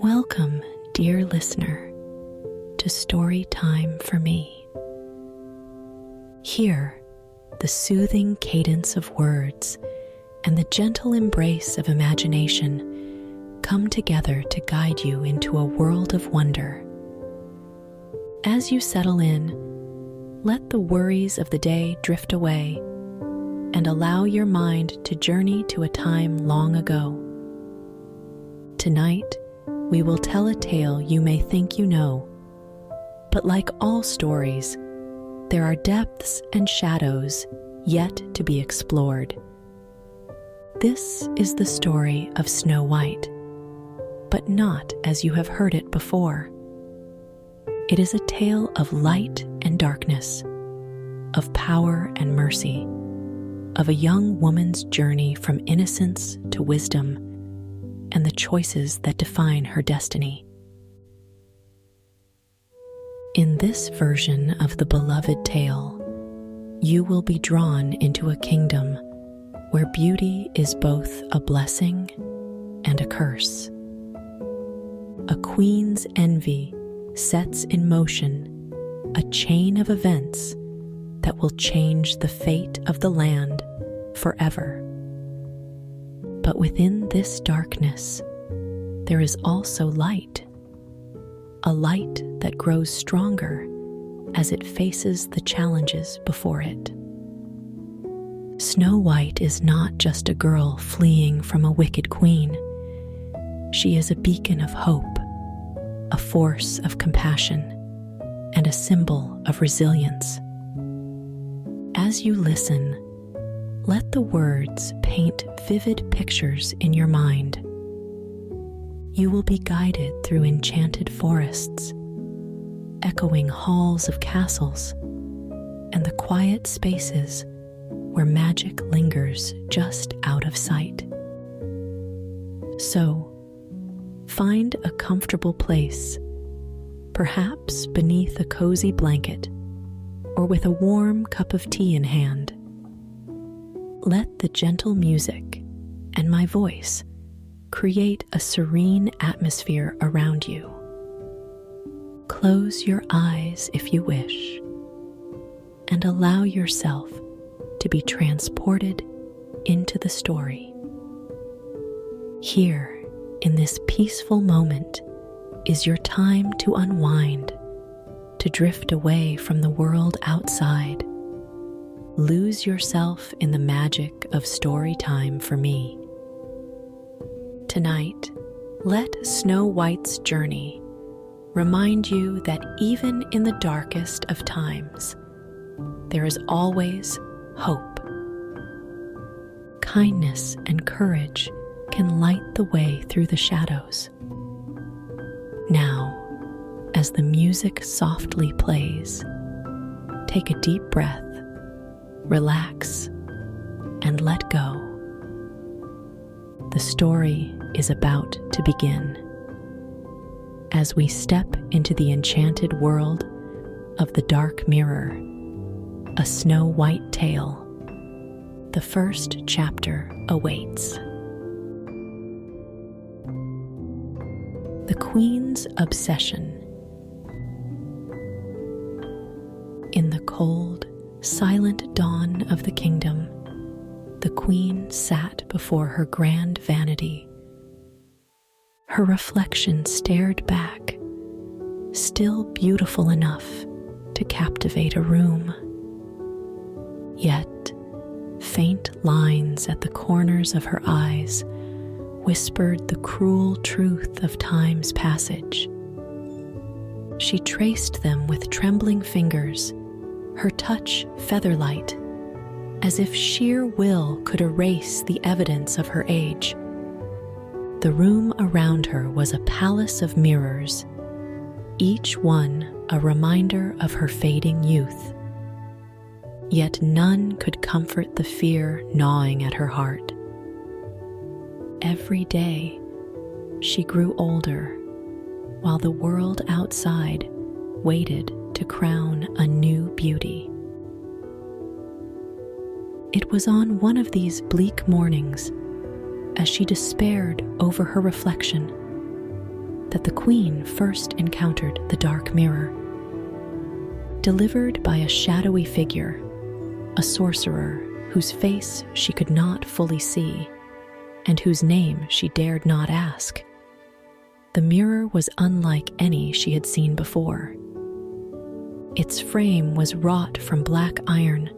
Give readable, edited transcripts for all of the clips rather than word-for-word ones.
Welcome, dear listener, to Story Time for Me. Here, the soothing cadence of words and the gentle embrace of imagination come together to guide you into a world of wonder. As you settle in, let the worries of the day drift away and allow your mind to journey to a time long ago. Tonight, we will tell a tale you may think you know, but like all stories, there are depths and shadows yet to be explored. This is the story of Snow White, but not as you have heard it before. It is a tale of light and darkness, of power and mercy, of a young woman's journey from innocence to wisdom, and the choices that define her destiny. In this version of the beloved tale, you will be drawn into a kingdom where beauty is both a blessing and a curse. A queen's envy sets in motion a chain of events that will change the fate of the land forever. But within this darkness, there is also light, a light that grows stronger as it faces the challenges before it. Snow White is not just a girl fleeing from a wicked queen. She is a beacon of hope, a force of compassion, and a symbol of resilience. As you listen, let the words paint vivid pictures in your mind. You will be guided through enchanted forests, echoing halls of castles, and the quiet spaces where magic lingers just out of sight. So, find a comfortable place, perhaps beneath a cozy blanket or with a warm cup of tea in hand. Let the gentle music and my voice create a serene atmosphere around you. Close your eyes if you wish, and allow yourself to be transported into the story. Here, in this peaceful moment, is your time to unwind, to drift away from the world outside. Lose yourself in the magic of story time for me. Tonight, let Snow White's journey remind you that even in the darkest of times, there is always hope. Kindness and courage can light the way through the shadows. Now, as the music softly plays, take a deep breath, relax, and let go. The story is about to begin. As we step into the enchanted world of the Dark Mirror, a Snow White tale, the first chapter awaits. The Queen's Obsession. In the cold, silent dawn of the kingdom, the Queen sat before her grand vanity. Her reflection stared back, still beautiful enough to captivate a room. Yet, faint lines at the corners of her eyes whispered the cruel truth of time's passage. She traced them with trembling fingers, her touch feather-light, as if sheer will could erase the evidence of her age. The room around her was a palace of mirrors, each one a reminder of her fading youth. Yet none could comfort the fear gnawing at her heart. Every day, she grew older, while the world outside waited to crown a new beauty. It was on one of these bleak mornings, as she despaired over her reflection, that the queen first encountered the dark mirror. Delivered by a shadowy figure, a sorcerer whose face she could not fully see, and whose name she dared not ask, the mirror was unlike any she had seen before. Its frame was wrought from black iron,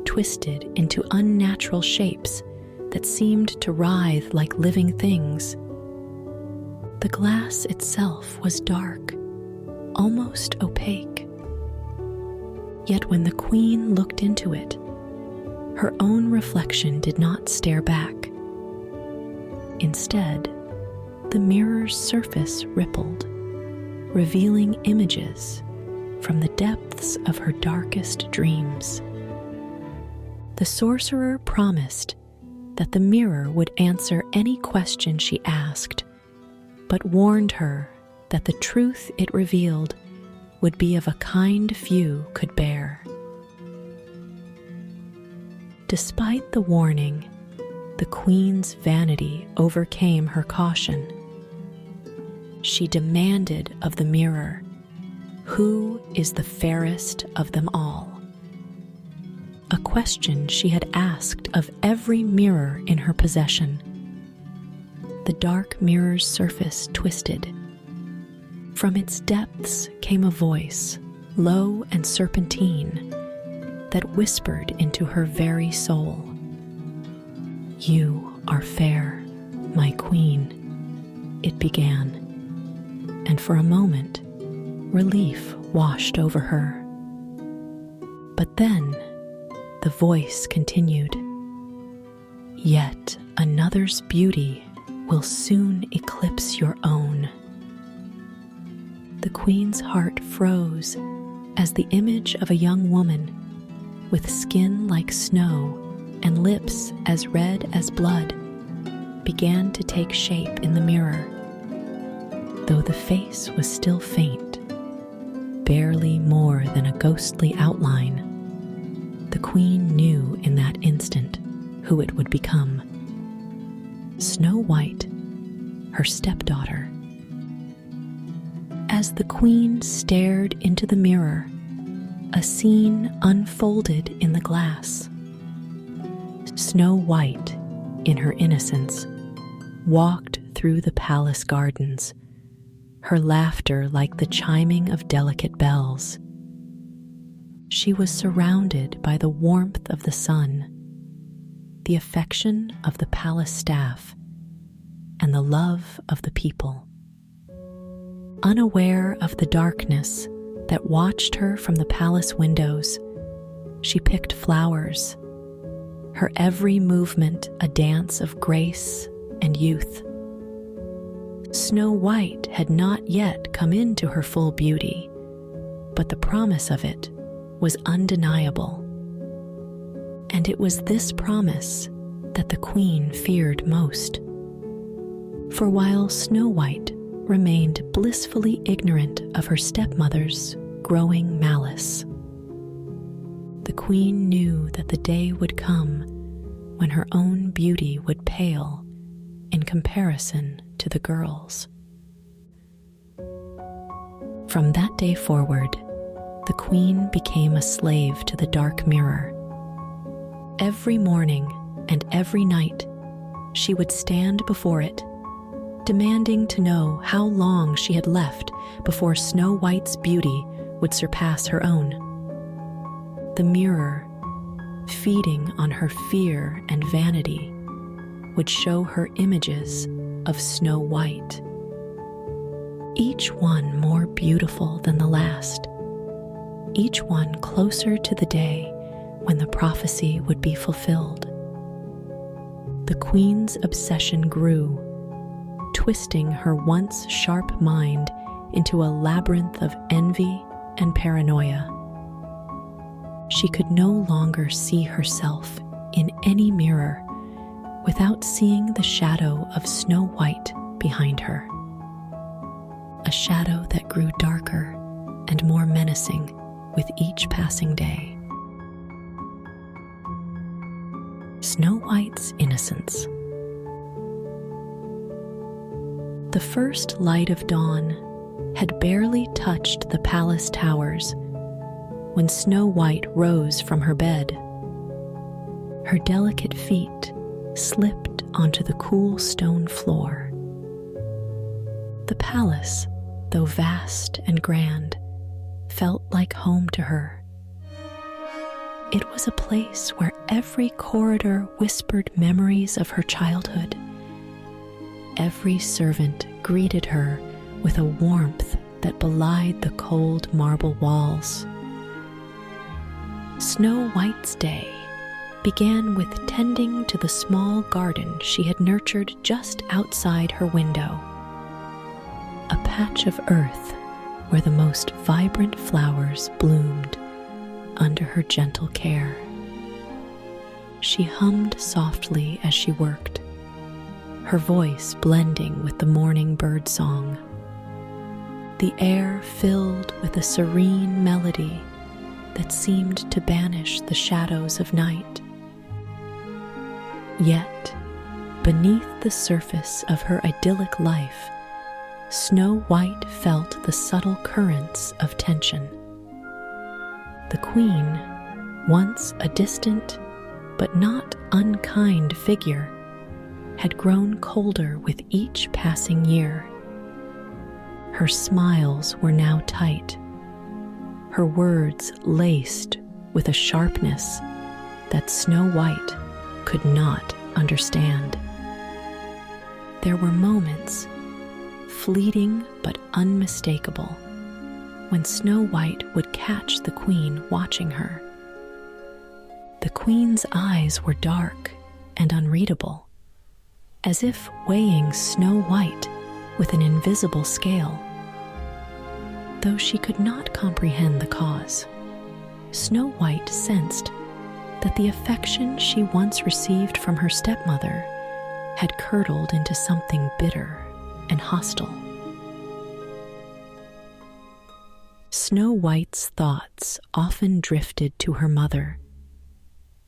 twisted into unnatural shapes that seemed to writhe like living things. The glass itself was dark, almost opaque. Yet when the queen looked into it, her own reflection did not stare back. Instead, the mirror's surface rippled, revealing images from the depths of her darkest dreams. The sorcerer promised that the mirror would answer any question she asked, but warned her that the truth it revealed would be of a kind few could bear. Despite the warning, the queen's vanity overcame her caution. She demanded of the mirror, "Who is the fairest of them all?" A question she had asked of every mirror in her possession. The dark mirror's surface twisted. From its depths came a voice, low and serpentine, that whispered into her very soul. "You are fair, my queen," it began, and for a moment, relief washed over her. But then, the voice continued, "Yet another's beauty will soon eclipse your own." The queen's heart froze as the image of a young woman with skin like snow and lips as red as blood began to take shape in the mirror. Though the face was still faint, barely more than a ghostly outline, the queen knew in that instant who it would become. Snow White, her stepdaughter. As the queen stared into the mirror, a scene unfolded in the glass. Snow White, in her innocence, walked through the palace gardens, her laughter like the chiming of delicate bells. She was surrounded by the warmth of the sun, the affection of the palace staff, and the love of the people. Unaware of the darkness that watched her from the palace windows, she picked flowers, her every movement a dance of grace and youth. Snow White had not yet come into her full beauty, but the promise of it was undeniable. And it was this promise that the queen feared most. For while Snow White remained blissfully ignorant of her stepmother's growing malice, the queen knew that the day would come when her own beauty would pale in comparison to the girl's. From that day forward, the queen became a slave to the dark mirror. Every morning and every night, she would stand before it, demanding to know how long she had left before Snow White's beauty would surpass her own. The mirror, feeding on her fear and vanity, would show her images of Snow White, each one more beautiful than the last, each one closer to the day when the prophecy would be fulfilled. The queen's obsession grew, twisting her once sharp mind into a labyrinth of envy and paranoia. She could no longer see herself in any mirror without seeing the shadow of Snow White behind her. A shadow that grew darker and more menacing with each passing day. Snow White's innocence. The first light of dawn had barely touched the palace towers when Snow White rose from her bed. Her delicate feet slipped onto the cool stone floor. The palace, though vast and grand, felt like home to her. It was a place where every corridor whispered memories of her childhood. Every servant greeted her with a warmth that belied the cold marble walls. Snow White's day began with tending to the small garden she had nurtured just outside her window. A patch of earth where the most vibrant flowers bloomed under her gentle care. She hummed softly as she worked, her voice blending with the morning bird song. The air filled with a serene melody that seemed to banish the shadows of night. Yet, beneath the surface of her idyllic life, Snow White felt the subtle currents of tension. The queen, once a distant but not unkind figure, had grown colder with each passing year. Her smiles were now tight, her words laced with a sharpness that Snow White could not understand. There were moments, fleeting but unmistakable, when Snow White would catch the queen watching her. The queen's eyes were dark and unreadable, as if weighing Snow White with an invisible scale. Though she could not comprehend the cause, Snow White sensed that the affection she once received from her stepmother had curdled into something bitter and hostile. Snow White's thoughts often drifted to her mother,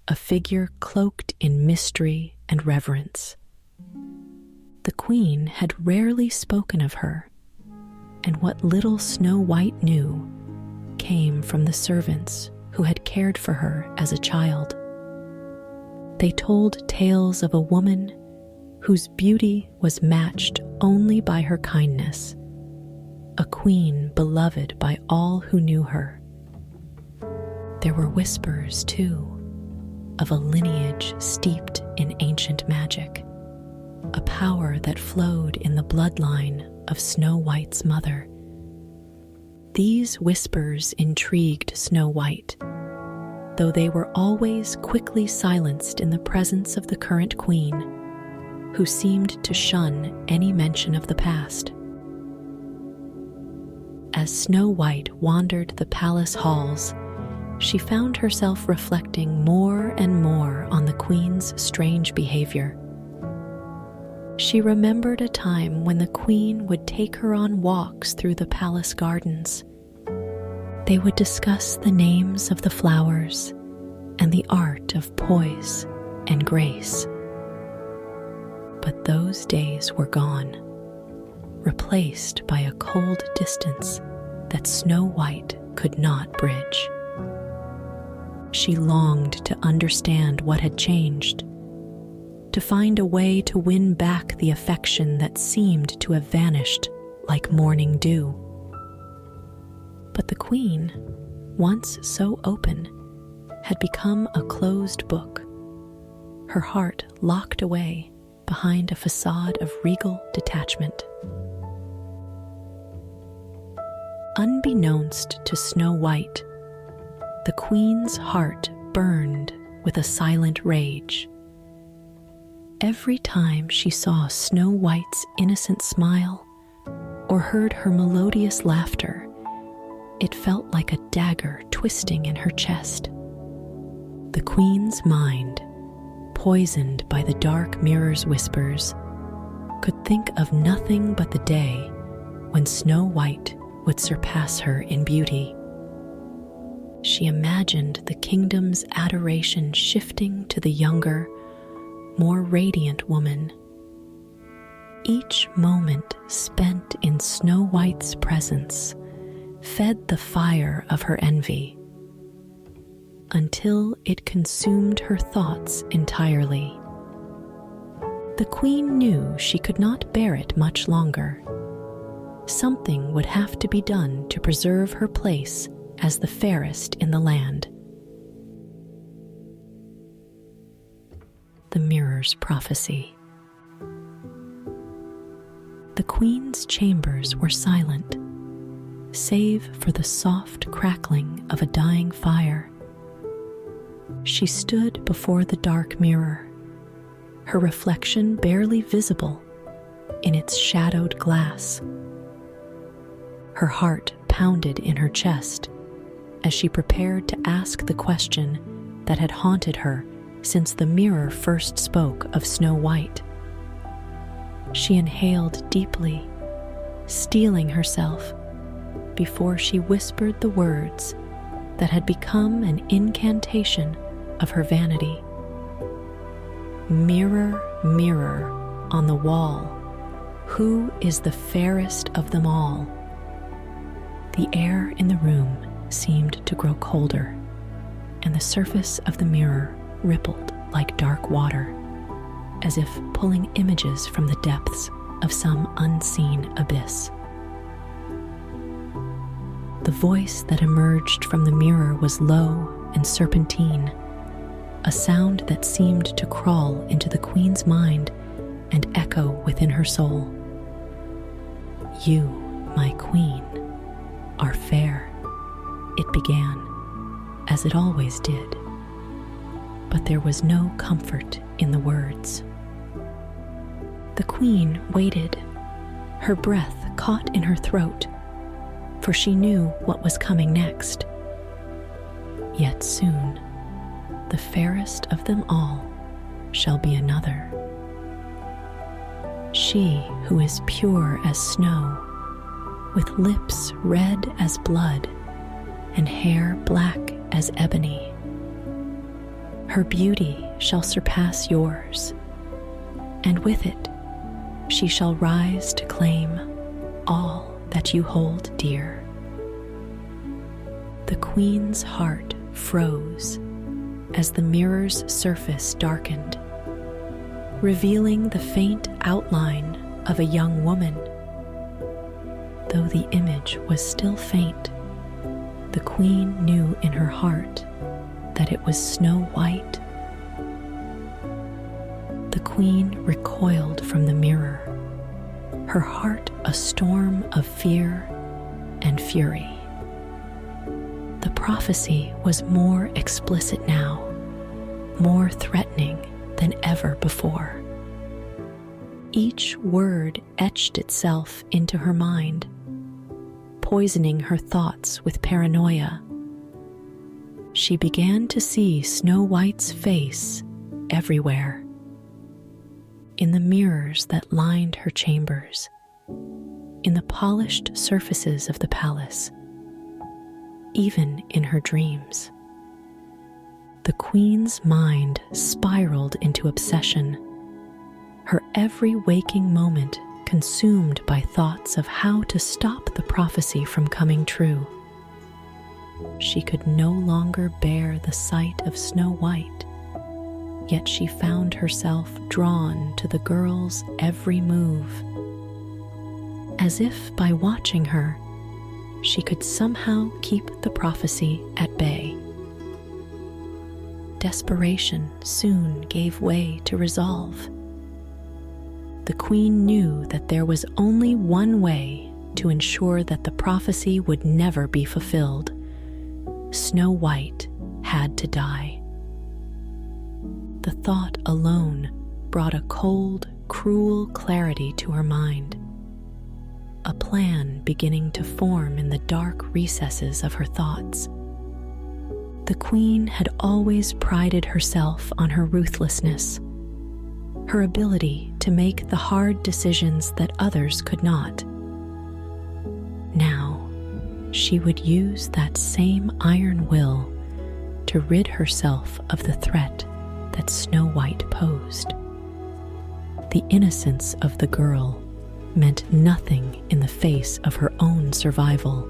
a figure cloaked in mystery and reverence. The queen had rarely spoken of her, and what little Snow White knew came from the servants who had cared for her as a child. They told tales of a woman whose beauty was matched only by her kindness, a queen beloved by all who knew her. There were whispers, too, of a lineage steeped in ancient magic, a power that flowed in the bloodline of Snow White's mother. These whispers intrigued Snow White, though they were always quickly silenced in the presence of the current queen, who seemed to shun any mention of the past. As Snow White wandered the palace halls, she found herself reflecting more and more on the queen's strange behavior. She remembered a time when the queen would take her on walks through the palace gardens. They would discuss the names of the flowers and the art of poise and grace. But those days were gone, replaced by a cold distance that Snow White could not bridge. She longed to understand what had changed, to find a way to win back the affection that seemed to have vanished like morning dew. But the queen, once so open, had become a closed book, her heart locked away behind a facade of regal detachment. Unbeknownst to Snow White, the queen's heart burned with a silent rage. Every time she saw Snow White's innocent smile or heard her melodious laughter, it felt like a dagger twisting in her chest. The queen's mind, poisoned by the dark mirror's whispers, could think of nothing but the day when Snow White would surpass her in beauty. She imagined the kingdom's adoration shifting to the younger, more radiant woman. Each moment spent in Snow White's presence fed the fire of her envy until it consumed her thoughts entirely. The queen knew she could not bear it much longer. Something would have to be done to preserve her place as the fairest in the land. The Mirror's Prophecy. The queen's chambers were silent, save for the soft crackling of a dying fire. She stood before the dark mirror, her reflection barely visible in its shadowed glass. Her heart pounded in her chest as she prepared to ask the question that had haunted her since the mirror first spoke of Snow White. She inhaled deeply, steeling herself before she whispered the words that had become an incantation of her vanity. Mirror, mirror on the wall, who is the fairest of them all? The air in the room seemed to grow colder, and the surface of the mirror rippled like dark water, as if pulling images from the depths of some unseen abyss. The voice that emerged from the mirror was low and serpentine, a sound that seemed to crawl into the queen's mind and echo within her soul. "You, my queen, are fair," it began, as it always did. But there was no comfort in the words. The queen waited, her breath caught in her throat, for she knew what was coming next. Yet soon, the fairest of them all shall be another. She who is pure as snow, with lips red as blood and hair black as ebony. Her beauty shall surpass yours, and with it she shall rise to claim all that you hold dear. The queen's heart froze as the mirror's surface darkened, revealing the faint outline of a young woman. Though the image was still faint, the queen knew in her heart that it was Snow White. The queen recoiled from the mirror, her heart a storm of fear and fury. The prophecy was more explicit now, more threatening than ever before. Each word etched itself into her mind, poisoning her thoughts with paranoia. She began to see Snow White's face everywhere, in the mirrors that lined her chambers, in the polished surfaces of the palace, even in her dreams. The queen's mind spiraled into obsession, her every waking moment consumed by thoughts of how to stop the prophecy from coming true. She could no longer bear the sight of Snow White, yet she found herself drawn to the girl's every move, as if by watching her, she could somehow keep the prophecy at bay. Desperation soon gave way to resolve. The queen knew that there was only one way to ensure that the prophecy would never be fulfilled. Snow White had to die. The thought alone brought a cold, cruel clarity to her mind, a plan beginning to form in the dark recesses of her thoughts. The queen had always prided herself on her ruthlessness, her ability to make the hard decisions that others could not. Now, she would use that same iron will to rid herself of the threat that Snow White posed. The innocence of the girl meant nothing in the face of her own survival,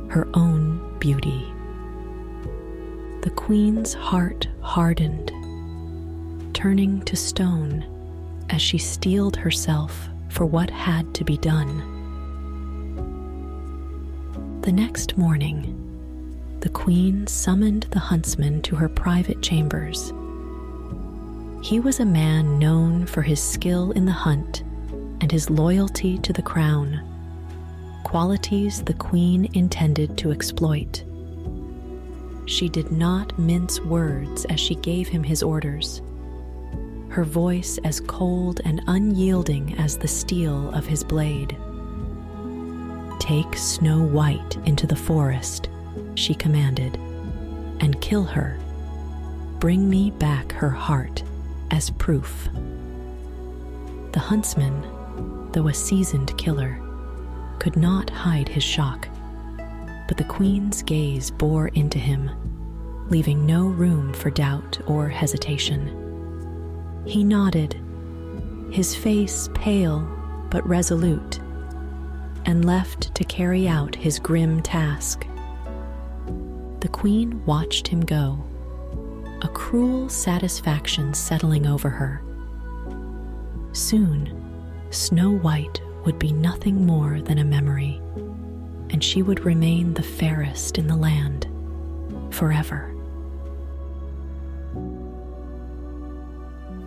her own beauty. The queen's heart hardened, turning to stone as she steeled herself for what had to be done. The next morning, the queen summoned the huntsman to her private chambers. He was a man known for his skill in the hunt and his loyalty to the crown, qualities the queen intended to exploit. She did not mince words as she gave him his orders, her voice as cold and unyielding as the steel of his blade. "Take Snow White into the forest," she commanded, "and kill her. Bring me back her heart as proof." The huntsman, though a seasoned killer, could not hide his shock, but the queen's gaze bore into him, leaving no room for doubt or hesitation. He nodded, his face pale but resolute, and left to carry out his grim task. The queen watched him go, a cruel satisfaction settling over her. Soon, Snow White would be nothing more than a memory, and she would remain the fairest in the land forever.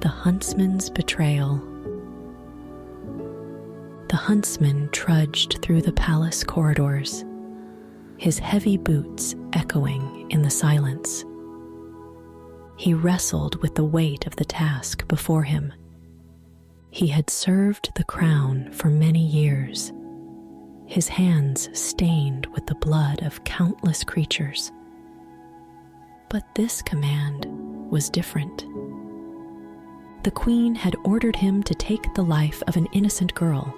The huntsman's betrayal. The huntsman trudged through the palace corridors, his heavy boots echoing in the silence. He wrestled with the weight of the task before him. He had served the crown for many years, his hands stained with the blood of countless creatures. But this command was different. The queen had ordered him to take the life of an innocent girl,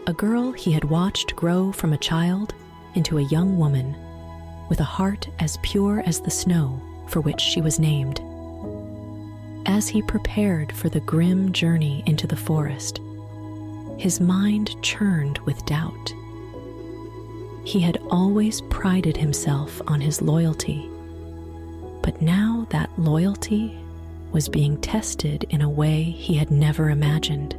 a girl he had watched grow from a child into a young woman with a heart as pure as the snow for which she was named. As he prepared for the grim journey into the forest, his mind churned with doubt. He had always prided himself on his loyalty, but now that loyalty was being tested in a way he had never imagined.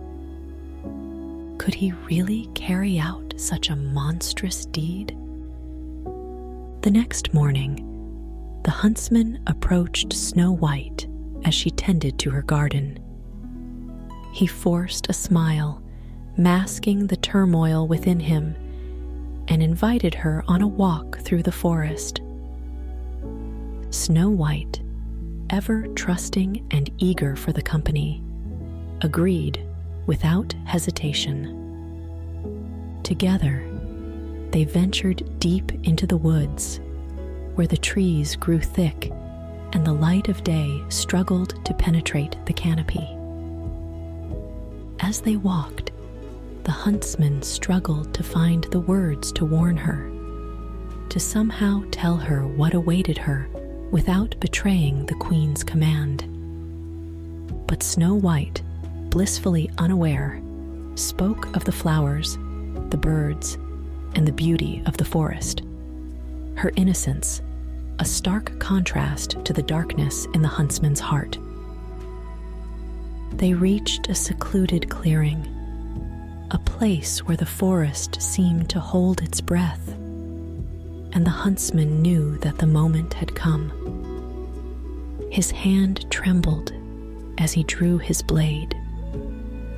Could he really carry out such a monstrous deed? The next morning, the huntsman approached Snow White as she tended to her garden. He forced a smile, masking the turmoil within him, and invited her on a walk through the forest. Snow White, ever trusting and eager for the company, agreed without hesitation. Together, they ventured deep into the woods, where the trees grew thick and the light of day struggled to penetrate the canopy. As they walked, the huntsman struggled to find the words to warn her, to somehow tell her what awaited her without betraying the queen's command. But Snow White, blissfully unaware, spoke of the flowers, the birds, and the beauty of the forest. Her innocence, a stark contrast to the darkness in the huntsman's heart. They reached a secluded clearing, a place where the forest seemed to hold its breath, and the huntsman knew that the moment had come. His hand trembled as he drew his blade,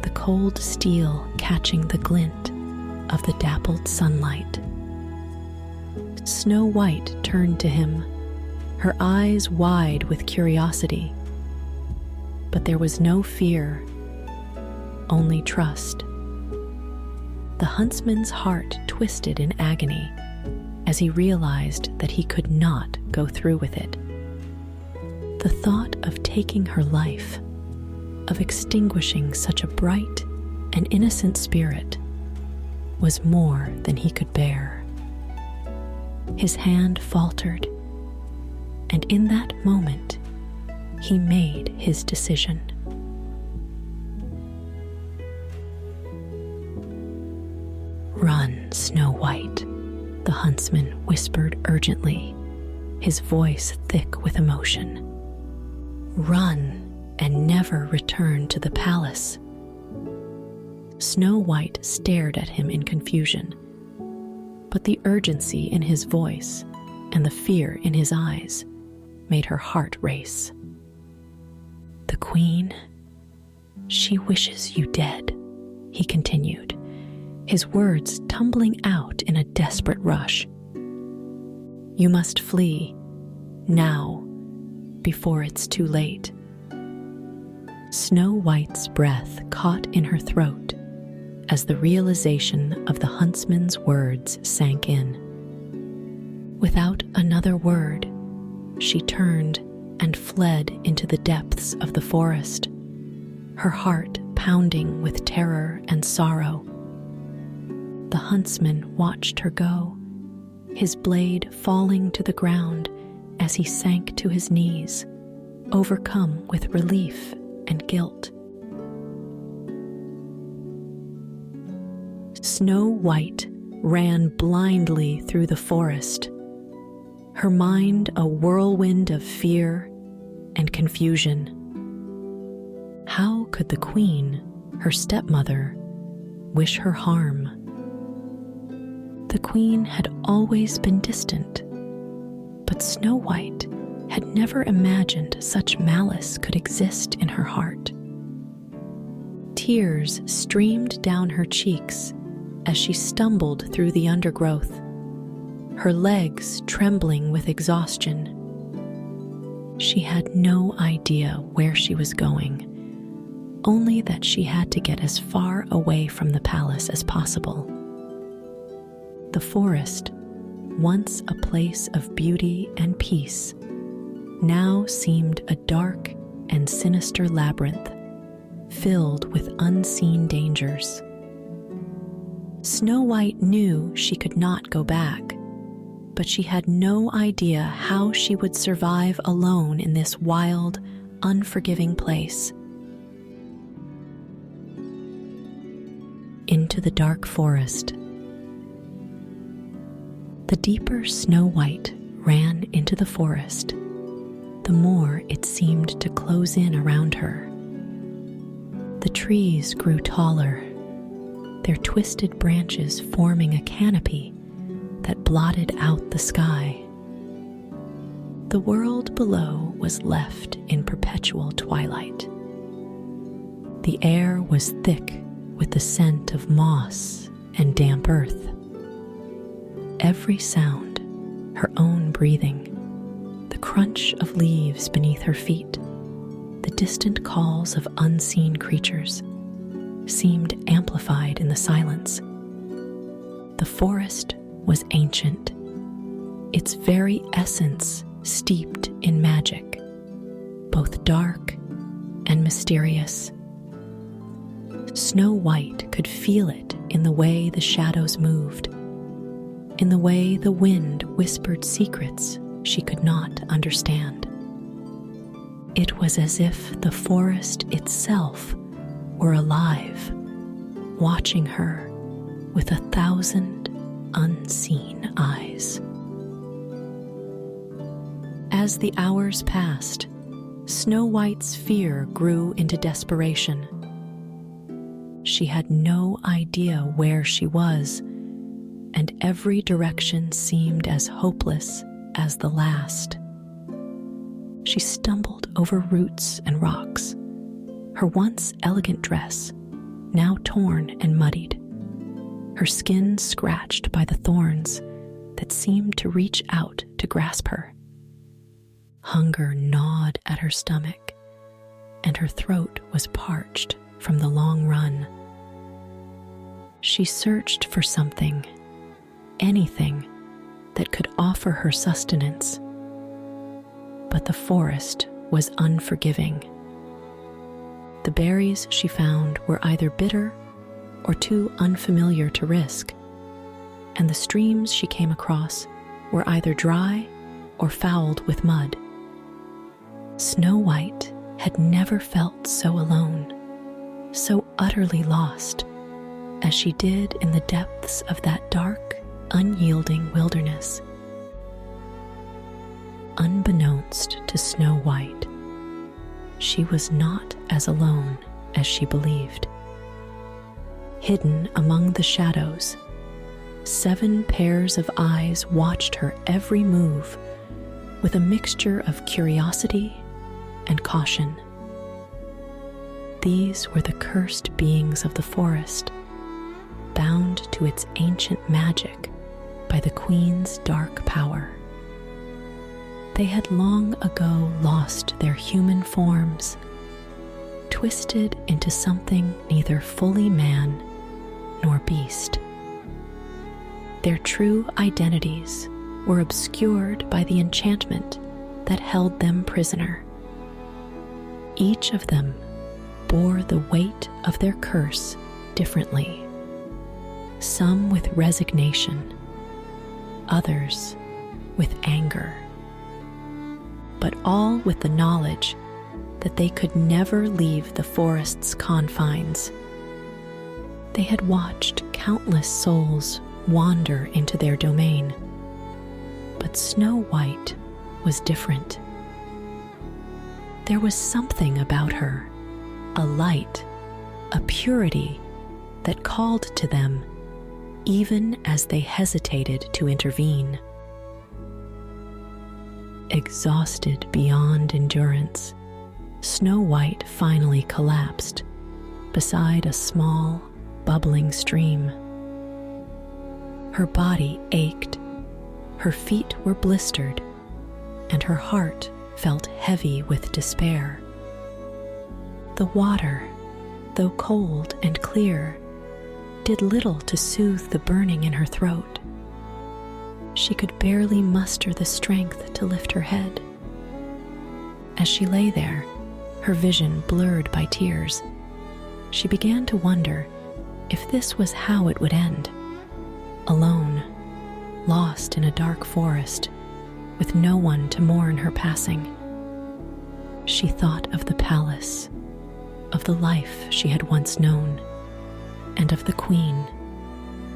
the cold steel catching the glint of the dappled sunlight. Snow White turned to him, her eyes wide with curiosity. But there was no fear, only trust. The huntsman's heart twisted in agony as he realized that he could not go through with it. The thought of taking her life, of extinguishing such a bright and innocent spirit, was more than he could bear. His hand faltered, and in that moment, he made his decision. Run, Snow White, the huntsman whispered urgently, his voice thick with emotion. Run and never return to the palace. Snow White stared at him in confusion, but the urgency in his voice and the fear in his eyes made her heart race. The queen, she wishes you dead, he continued, his words tumbling out in a desperate rush. You must flee, now, before it's too late. Snow White's breath caught in her throat as the realization of the huntsman's words sank in. Without another word, she turned and fled into the depths of the forest, her heart pounding with terror and sorrow. The huntsman watched her go, his blade falling to the ground as he sank to his knees, overcome with relief and guilt. Snow White ran blindly through the forest, her mind a whirlwind of fear and confusion. How could the queen, her stepmother, wish her harm? The queen had always been distant, but Snow White had never imagined such malice could exist in her heart. Tears streamed down her cheeks as she stumbled through the undergrowth, her legs trembling with exhaustion. She had no idea where she was going, only that she had to get as far away from the palace as possible. The forest, once a place of beauty and peace, now seemed a dark and sinister labyrinth filled with unseen dangers. Snow White knew she could not go back, but she had no idea how she would survive alone in this wild, unforgiving place. Into the dark forest. The deeper Snow White ran into the forest, the more it seemed to close in around her. The trees grew taller, their twisted branches forming a canopy that blotted out the sky. The world below was left in perpetual twilight. The air was thick with the scent of moss and damp earth. Every sound, her own breathing, the crunch of leaves beneath her feet, the distant calls of unseen creatures, seemed amplified in the silence. The forest was ancient, its very essence steeped in magic, both dark and mysterious. Snow White could feel it in the way the shadows moved, in the way the wind whispered secrets she could not understand. It was as if the forest itself were alive, watching her with 1,000 unseen eyes. As the hours passed, Snow White's fear grew into desperation. She had no idea where she was, and every direction seemed as hopeless as the last. She stumbled over roots and rocks, her once elegant dress now torn and muddied, her skin scratched by the thorns that seemed to reach out to grasp her. Hunger gnawed at her stomach, and her throat was parched from the long run. She searched for something, anything that could offer her sustenance. But the forest was unforgiving. The berries she found were either bitter or too unfamiliar to risk, and the streams she came across were either dry or fouled with mud. Snow White had never felt so alone, so utterly lost, as she did in the depths of that dark, unyielding wilderness. Unbeknownst to Snow White, she was not as alone as she believed. Hidden among the shadows, 7 pairs of eyes watched her every move with a mixture of curiosity and caution. These were the cursed beings of the forest, bound to its ancient magic by the Queen's dark power. They had long ago lost their human forms, twisted into something neither fully man nor beast. Their true identities were obscured by the enchantment that held them prisoner. Each of them bore the weight of their curse differently, some with resignation, others with anger, but all with the knowledge that they could never leave the forest's confines. They had watched countless souls wander into their domain, but Snow White was different. There was something about her, a light, a purity that called to them even as they hesitated to intervene. Exhausted beyond endurance, Snow White finally collapsed beside a small, bubbling stream. Her body ached, her feet were blistered, and her heart felt heavy with despair. The water, though cold and clear, did little to soothe the burning in her throat. She could barely muster the strength to lift her head. As she lay there, her vision blurred by tears, she began to wonder if this was how it would end. Alone, lost in a dark forest, with no one to mourn her passing. She thought of the palace, of the life she had once known, and of the Queen,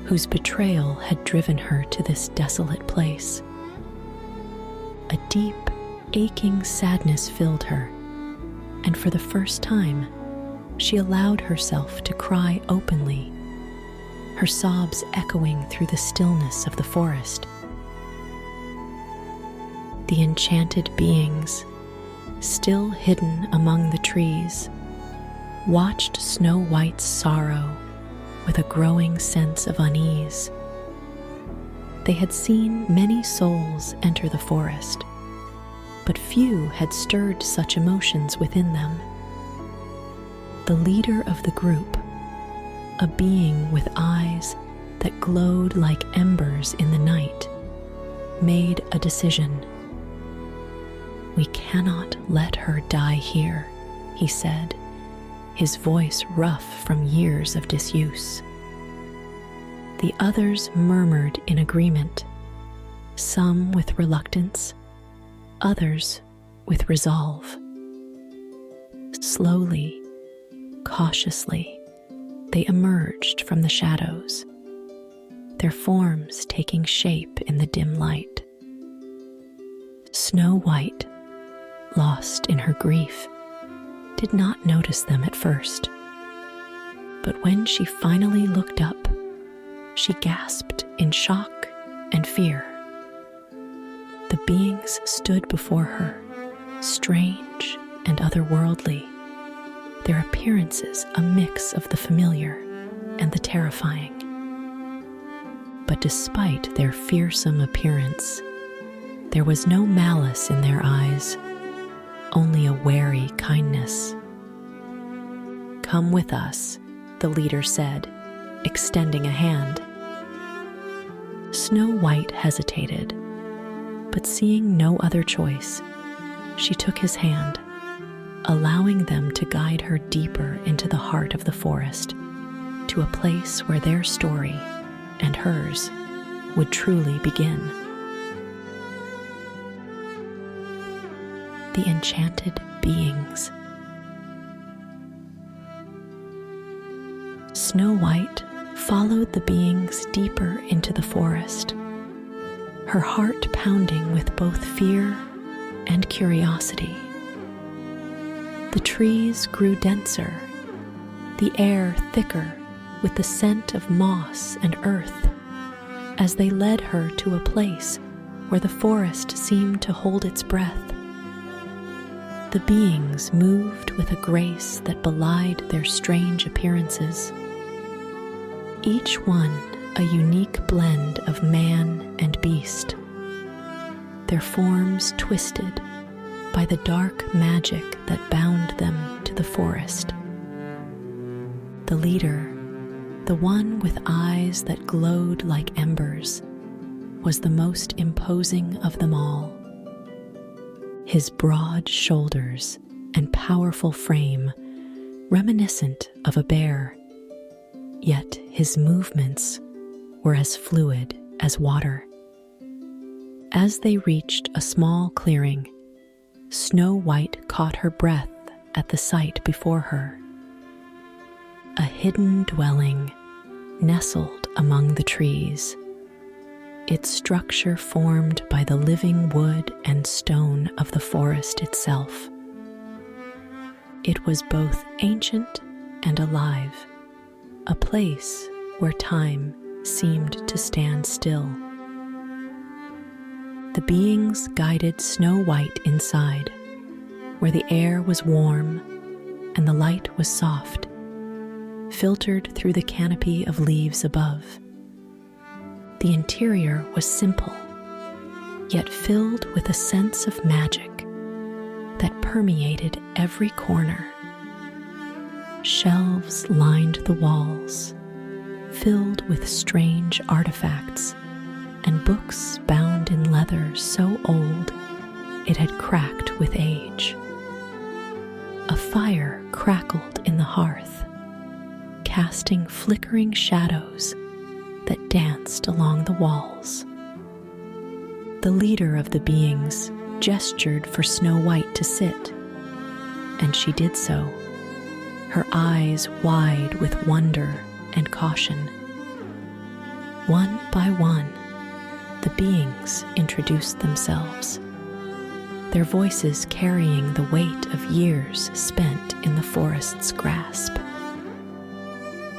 whose betrayal had driven her to this desolate place. A deep, aching sadness filled her, and for the first time, she allowed herself to cry openly, her sobs echoing through the stillness of the forest. The enchanted beings, still hidden among the trees, watched Snow White's sorrow with a growing sense of unease. They had seen many souls enter the forest, but few had stirred such emotions within them. The leader of the group, a being with eyes that glowed like embers in the night, made a decision. "We cannot let her die here," he said, his voice rough from years of disuse. The others murmured in agreement, some with reluctance, others with resolve. Slowly, cautiously, they emerged from the shadows, their forms taking shape in the dim light. Snow White, lost in her grief, did not notice them at first. But when she finally looked up, she gasped in shock and fear. The beings stood before her, strange and otherworldly, their appearances a mix of the familiar and the terrifying. But despite their fearsome appearance, there was no malice in their eyes, only a wary kindness. "Come with us," the leader said, extending a hand. Snow White hesitated, but seeing no other choice, she took his hand, allowing them to guide her deeper into the heart of the forest, to a place where their story and hers would truly begin. The enchanted beings. Snow White followed the beings deeper into the forest, her heart pounding with both fear and curiosity. The trees grew denser, the air thicker with the scent of moss and earth, as they led her to a place where the forest seemed to hold its breath. The beings moved with a grace that belied their strange appearances, each one a unique blend of man and beast, their forms twisted by the dark magic that bound them to the forest. The leader, the one with eyes that glowed like embers, was the most imposing of them all. His broad shoulders and powerful frame reminiscent of a bear, yet his movements were as fluid as water. As they reached a small clearing, Snow White caught her breath at the sight before her. A hidden dwelling nestled among the trees, its structure formed by the living wood and stone of the forest itself. It was both ancient and alive, a place where time seemed to stand still. The beings guided Snow White inside, where the air was warm and the light was soft, filtered through the canopy of leaves above. The interior was simple, yet filled with a sense of magic that permeated every corner. Shelves lined the walls, filled with strange artifacts and books bound in leather so old it had cracked with age. A fire crackled in the hearth, casting flickering shadows that danced along the walls. The leader of the beings gestured for Snow White to sit, and she did so, her eyes wide with wonder and caution. One by one, the beings introduced themselves, their voices carrying the weight of years spent in the forest's grasp.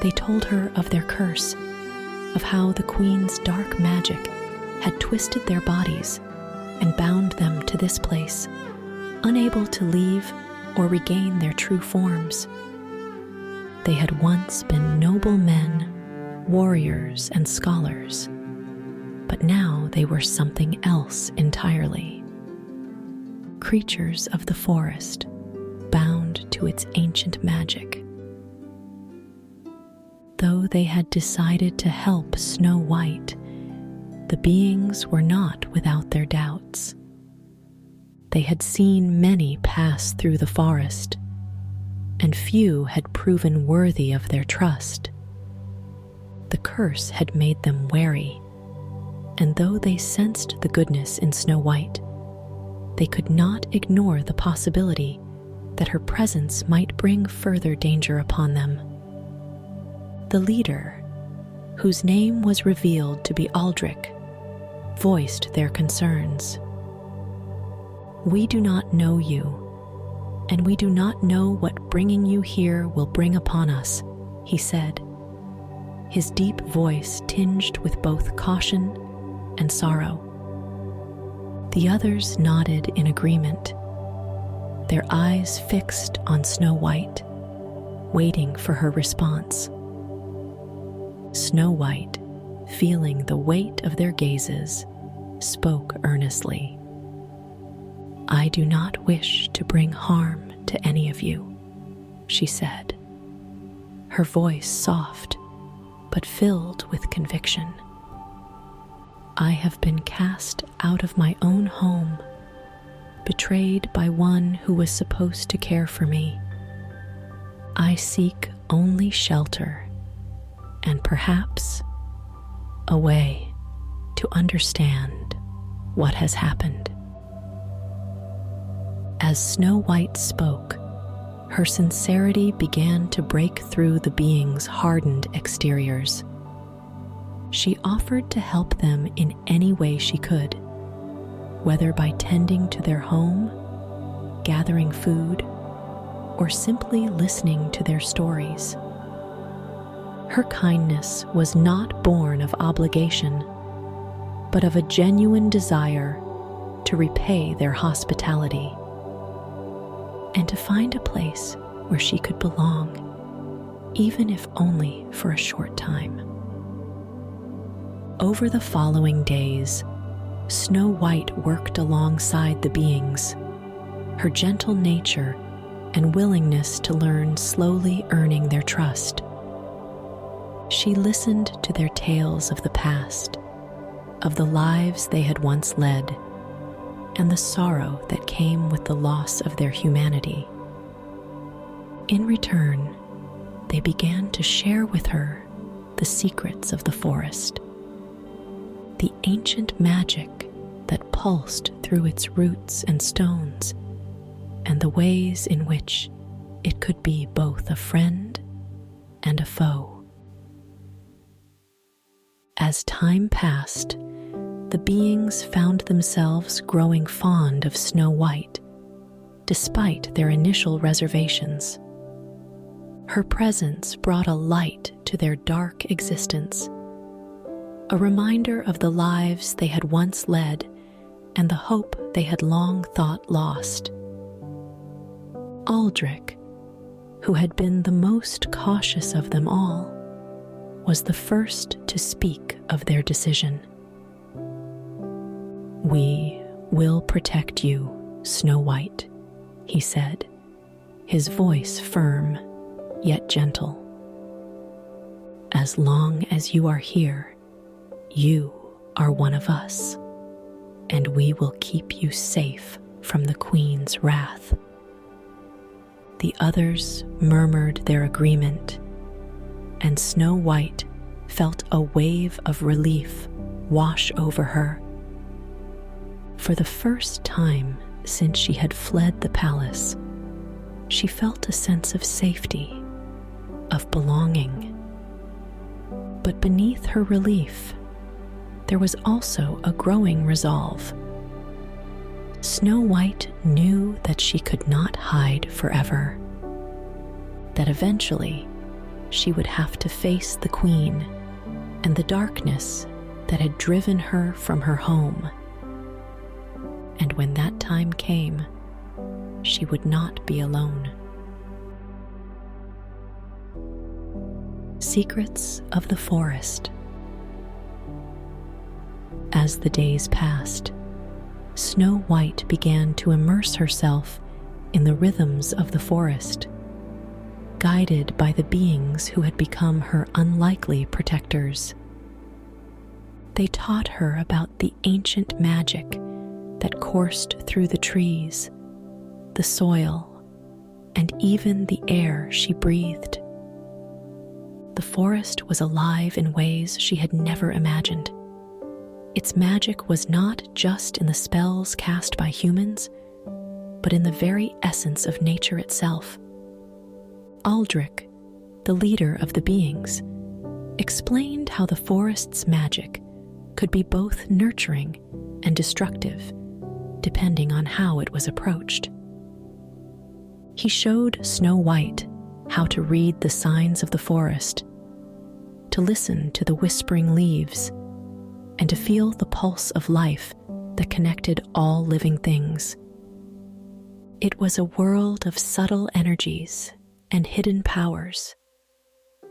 They told her of their curse, of how the Queen's dark magic had twisted their bodies and bound them to this place, unable to leave or regain their true forms. They had once been noble men, warriors, and scholars, but now they were something else entirely. Creatures of the forest, bound to its ancient magic. Though they had decided to help Snow White, the beings were not without their doubts. They had seen many pass through the forest, and few had proven worthy of their trust. The curse had made them wary, and though they sensed the goodness in Snow White, they could not ignore the possibility that her presence might bring further danger upon them. The leader, whose name was revealed to be Aldrich, voiced their concerns. "We do not know you, and we do not know what bringing you here will bring upon us," he said, his deep voice tinged with both caution and sorrow. The others nodded in agreement, their eyes fixed on Snow White, waiting for her response. Snow White, feeling the weight of their gazes, spoke earnestly. "I do not wish to bring harm to any of you," she said, her voice soft but filled with conviction. "I have been cast out of my own home, betrayed by one who was supposed to care for me. I seek only shelter and perhaps a way to understand what has happened." As Snow White spoke, her sincerity began to break through the beings' hardened exteriors. She offered to help them in any way she could, whether by tending to their home, gathering food, or simply listening to their stories. Her kindness was not born of obligation, but of a genuine desire to repay their hospitality and to find a place where she could belong, even if only for a short time. Over the following days, Snow White worked alongside the beings, her gentle nature and willingness to learn slowly earning their trust. She listened to their tales of the past, of the lives they had once led, and the sorrow that came with the loss of their humanity. In return, they began to share with her the secrets of the forest, the ancient magic that pulsed through its roots and stones, and the ways in which it could be both a friend and a foe. As time passed, the beings found themselves growing fond of Snow White, despite their initial reservations. Her presence brought a light to their dark existence, a reminder of the lives they had once led and the hope they had long thought lost. Aldrich, who had been the most cautious of them all, was the first to speak of their decision. "We will protect you, Snow White," he said, his voice firm yet gentle. "As long as you are here, you are one of us, and we will keep you safe from the Queen's wrath." The others murmured their agreement, and Snow White felt a wave of relief wash over her. For the first time since she had fled the palace, she felt a sense of safety, of belonging. But beneath her relief, there was also a growing resolve. Snow White knew that she could not hide forever, that eventually she would have to face the Queen and the darkness that had driven her from her home. And when that time came, she would not be alone. Secrets of the Forest. As the days passed, Snow White began to immerse herself in the rhythms of the forest, guided by the beings who had become her unlikely protectors. They taught her about the ancient magic that coursed through the trees, the soil, and even the air she breathed. The forest was alive in ways she had never imagined. Its magic was not just in the spells cast by humans, but in the very essence of nature itself. Aldrich, the leader of the beings, explained how the forest's magic could be both nurturing and destructive, depending on how it was approached. He showed Snow White how to read the signs of the forest, to listen to the whispering leaves, and to feel the pulse of life that connected all living things. It was a world of subtle energies and hidden powers,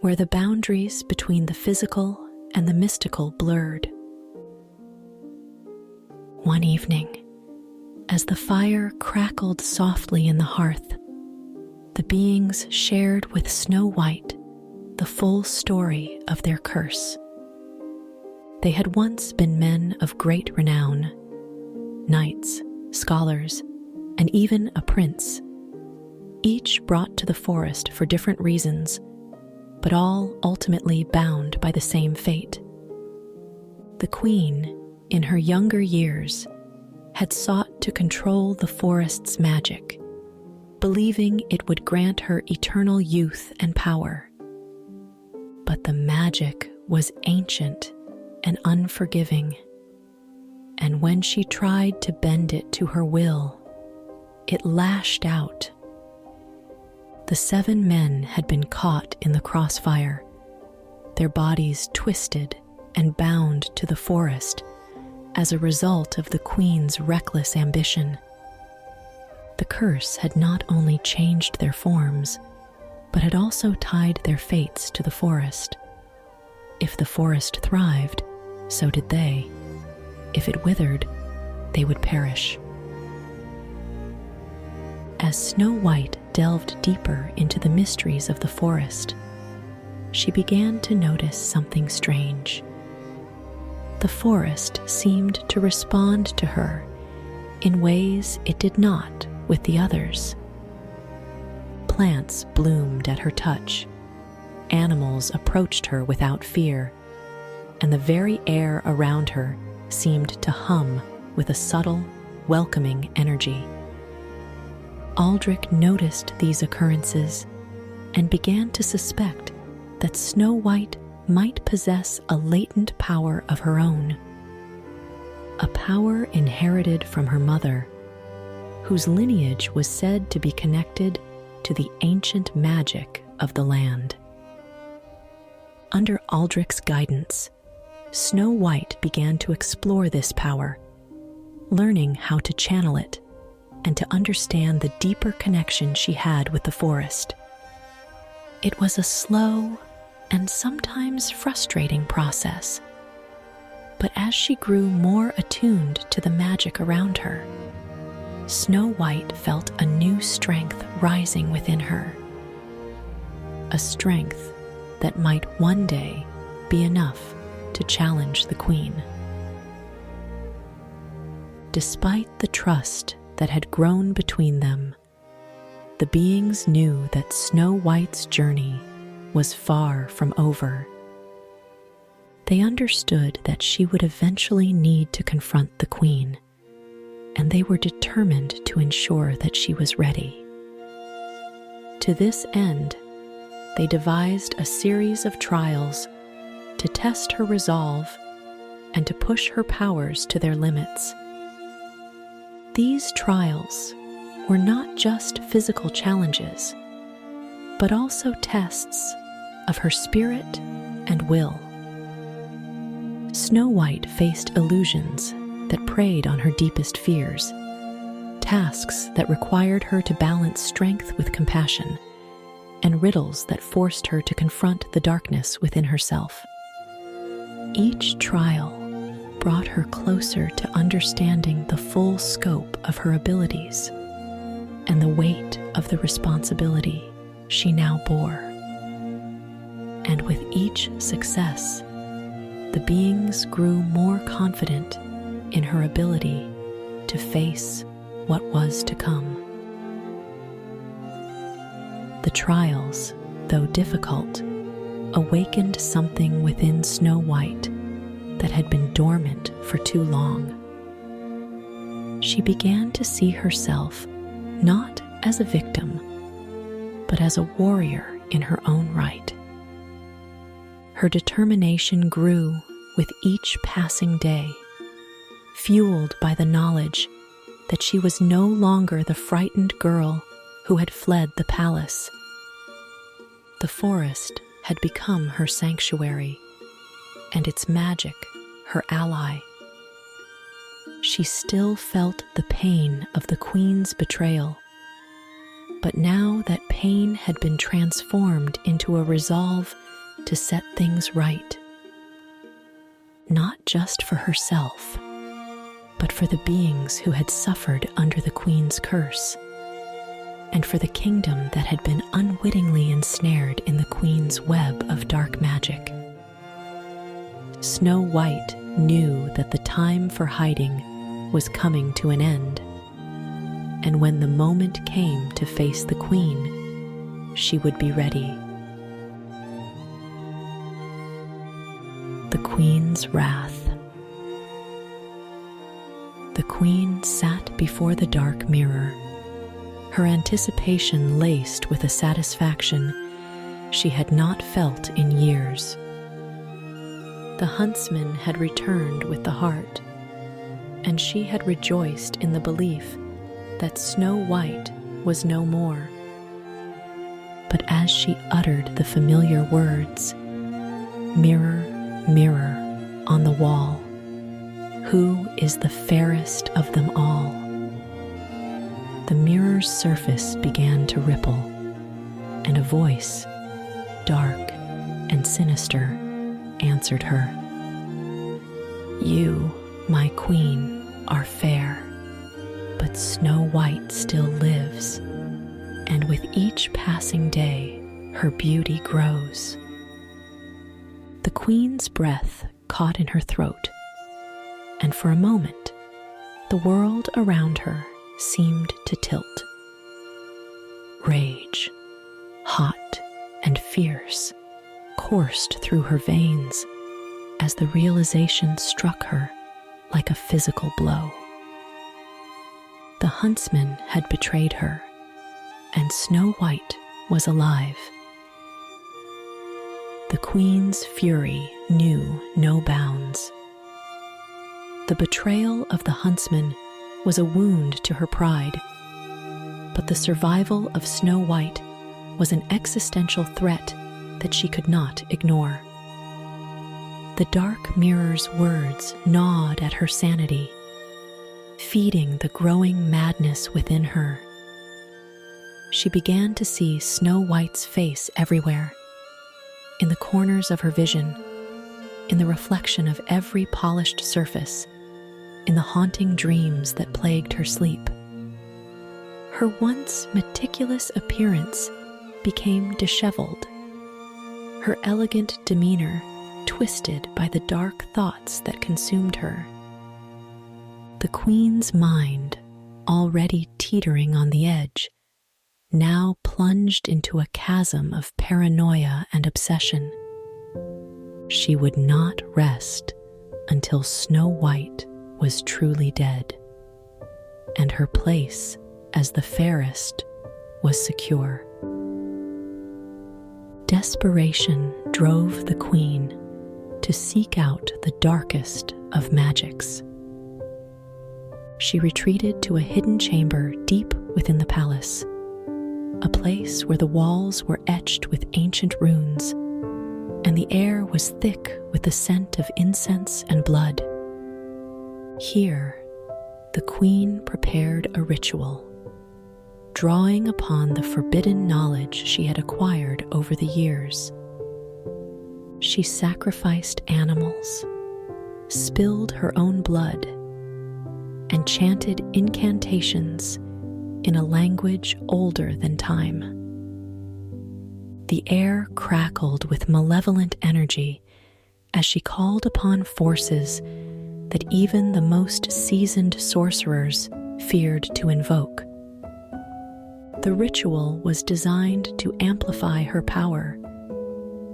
where the boundaries between the physical and the mystical blurred. One evening, as the fire crackled softly in the hearth, the beings shared with Snow White the full story of their curse. They had once been men of great renown, knights, scholars, and even a prince, each brought to the forest for different reasons, but all ultimately bound by the same fate. The Queen, in her younger years, had sought to control the forest's magic, believing it would grant her eternal youth and power. But the magic was ancient and unforgiving, and when she tried to bend it to her will, it lashed out. The 7 men had been caught in the crossfire, their bodies twisted and bound to the forest as a result of the queen's reckless ambition. The curse had not only changed their forms, but had also tied their fates to the forest. If the forest thrived, so did they. If it withered, they would perish. As Snow White delved deeper into the mysteries of the forest, she began to notice something strange. The forest seemed to respond to her in ways it did not with the others. Plants bloomed at her touch, animals approached her without fear, and the very air around her seemed to hum with a subtle, welcoming energy. Aldrich noticed these occurrences and began to suspect that Snow White might possess a latent power of her own, a power inherited from her mother, whose lineage was said to be connected to the ancient magic of the land. Under Aldrich's guidance, Snow White began to explore this power, learning how to channel it and to understand the deeper connection she had with the forest. It was a slow and sometimes frustrating process, but as she grew more attuned to the magic around her, Snow White felt a new strength rising within her, a strength that might one day be enough to challenge the queen. Despite the trust that had grown between them, the beings knew that Snow White's journey was far from over. They understood that she would eventually need to confront the queen, and they were determined to ensure that she was ready. To this end, they devised a series of trials to test her resolve and to push her powers to their limits. These trials were not just physical challenges, but also tests of her spirit and will. Snow White faced illusions that preyed on her deepest fears, tasks that required her to balance strength with compassion, and riddles that forced her to confront the darkness within herself. Each trial brought her closer to understanding the full scope of her abilities and the weight of the responsibility she now bore. And with each success, the beings grew more confident in her ability to face what was to come. The trials, though difficult, awakened something within Snow White that had been dormant for too long. She began to see herself not as a victim, but as a warrior in her own right. Her determination grew with each passing day, fueled by the knowledge that she was no longer the frightened girl who had fled the palace. The forest had become her sanctuary, and its magic her ally. She still felt the pain of the queen's betrayal, but now that pain had been transformed into a resolve to set things right, not just for herself, but for the beings who had suffered under the queen's curse, and for the kingdom that had been unwittingly ensnared in the queen's web of dark magic. Snow White knew that the time for hiding was coming to an end, and when the moment came to face the queen, she would be ready. The Queen's Wrath. The queen sat before the dark mirror, her anticipation laced with a satisfaction she had not felt in years. The huntsman had returned with the hart, and she had rejoiced in the belief that Snow White was no more. But as she uttered the familiar words, "Mirror, mirror on the wall, who is the fairest of them all?" the mirror's surface began to ripple, and a voice, dark and sinister, answered her. "You, my queen, are fair, but Snow White still lives, and with each passing day her beauty grows." The queen's breath caught in her throat, and for a moment, the world around her seemed to tilt. Rage, hot and fierce, coursed through her veins as the realization struck her like a physical blow. The huntsman had betrayed her, and Snow White was alive. The queen's fury knew no bounds. The betrayal of the huntsman was a wound to her pride, but the survival of Snow White was an existential threat that she could not ignore. The dark mirror's words gnawed at her sanity, feeding the growing madness within her. She began to see Snow White's face everywhere, in the corners of her vision, in the reflection of every polished surface, in the haunting dreams that plagued her sleep. Her once meticulous appearance became disheveled, her elegant demeanor twisted by the dark thoughts that consumed her. The queen's mind, already teetering on the edge, now plunged into a chasm of paranoia and obsession. She would not rest until Snow White was truly dead, and her place as the fairest was secure. Desperation drove the queen to seek out the darkest of magics. She retreated to a hidden chamber deep within the palace, a place where the walls were etched with ancient runes, and the air was thick with the scent of incense and blood. Here, the queen prepared a ritual, drawing upon the forbidden knowledge she had acquired over the years. She sacrificed animals, spilled her own blood, and chanted incantations in a language older than time. The air crackled with malevolent energy as she called upon forces that even the most seasoned sorcerers feared to invoke. The ritual was designed to amplify her power,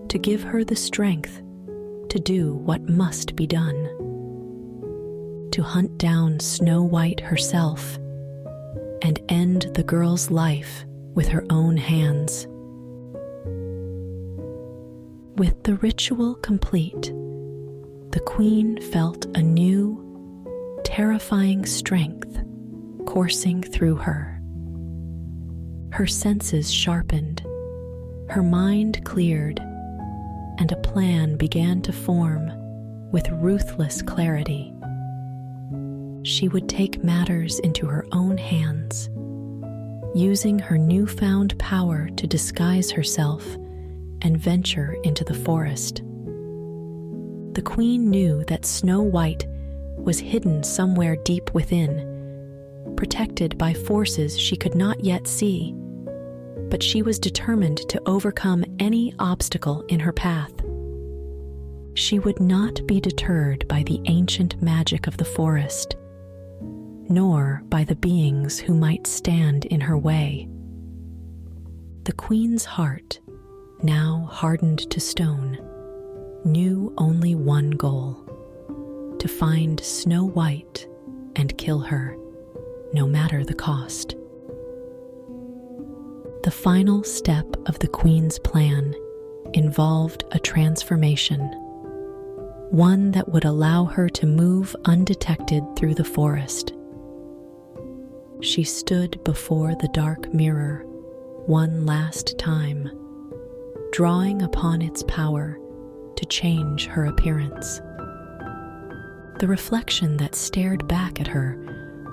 to give her the strength to do what must be done, to hunt down Snow White herself and end the girl's life with her own hands. With the ritual complete, the queen felt a new, terrifying strength coursing through her. Her senses sharpened, her mind cleared, and a plan began to form with ruthless clarity. She would take matters into her own hands, using her newfound power to disguise herself and venture into the forest. The queen knew that Snow White was hidden somewhere deep within, protected by forces she could not yet see, but she was determined to overcome any obstacle in her path. She would not be deterred by the ancient magic of the forest, nor by the beings who might stand in her way. The queen's heart, now hardened to stone, knew only one goal: to find Snow White and kill her, no matter the cost. The final step of the queen's plan involved a transformation, one that would allow her to move undetected through the forest. She stood before the dark mirror one last time, drawing upon its power to change her appearance. The reflection that stared back at her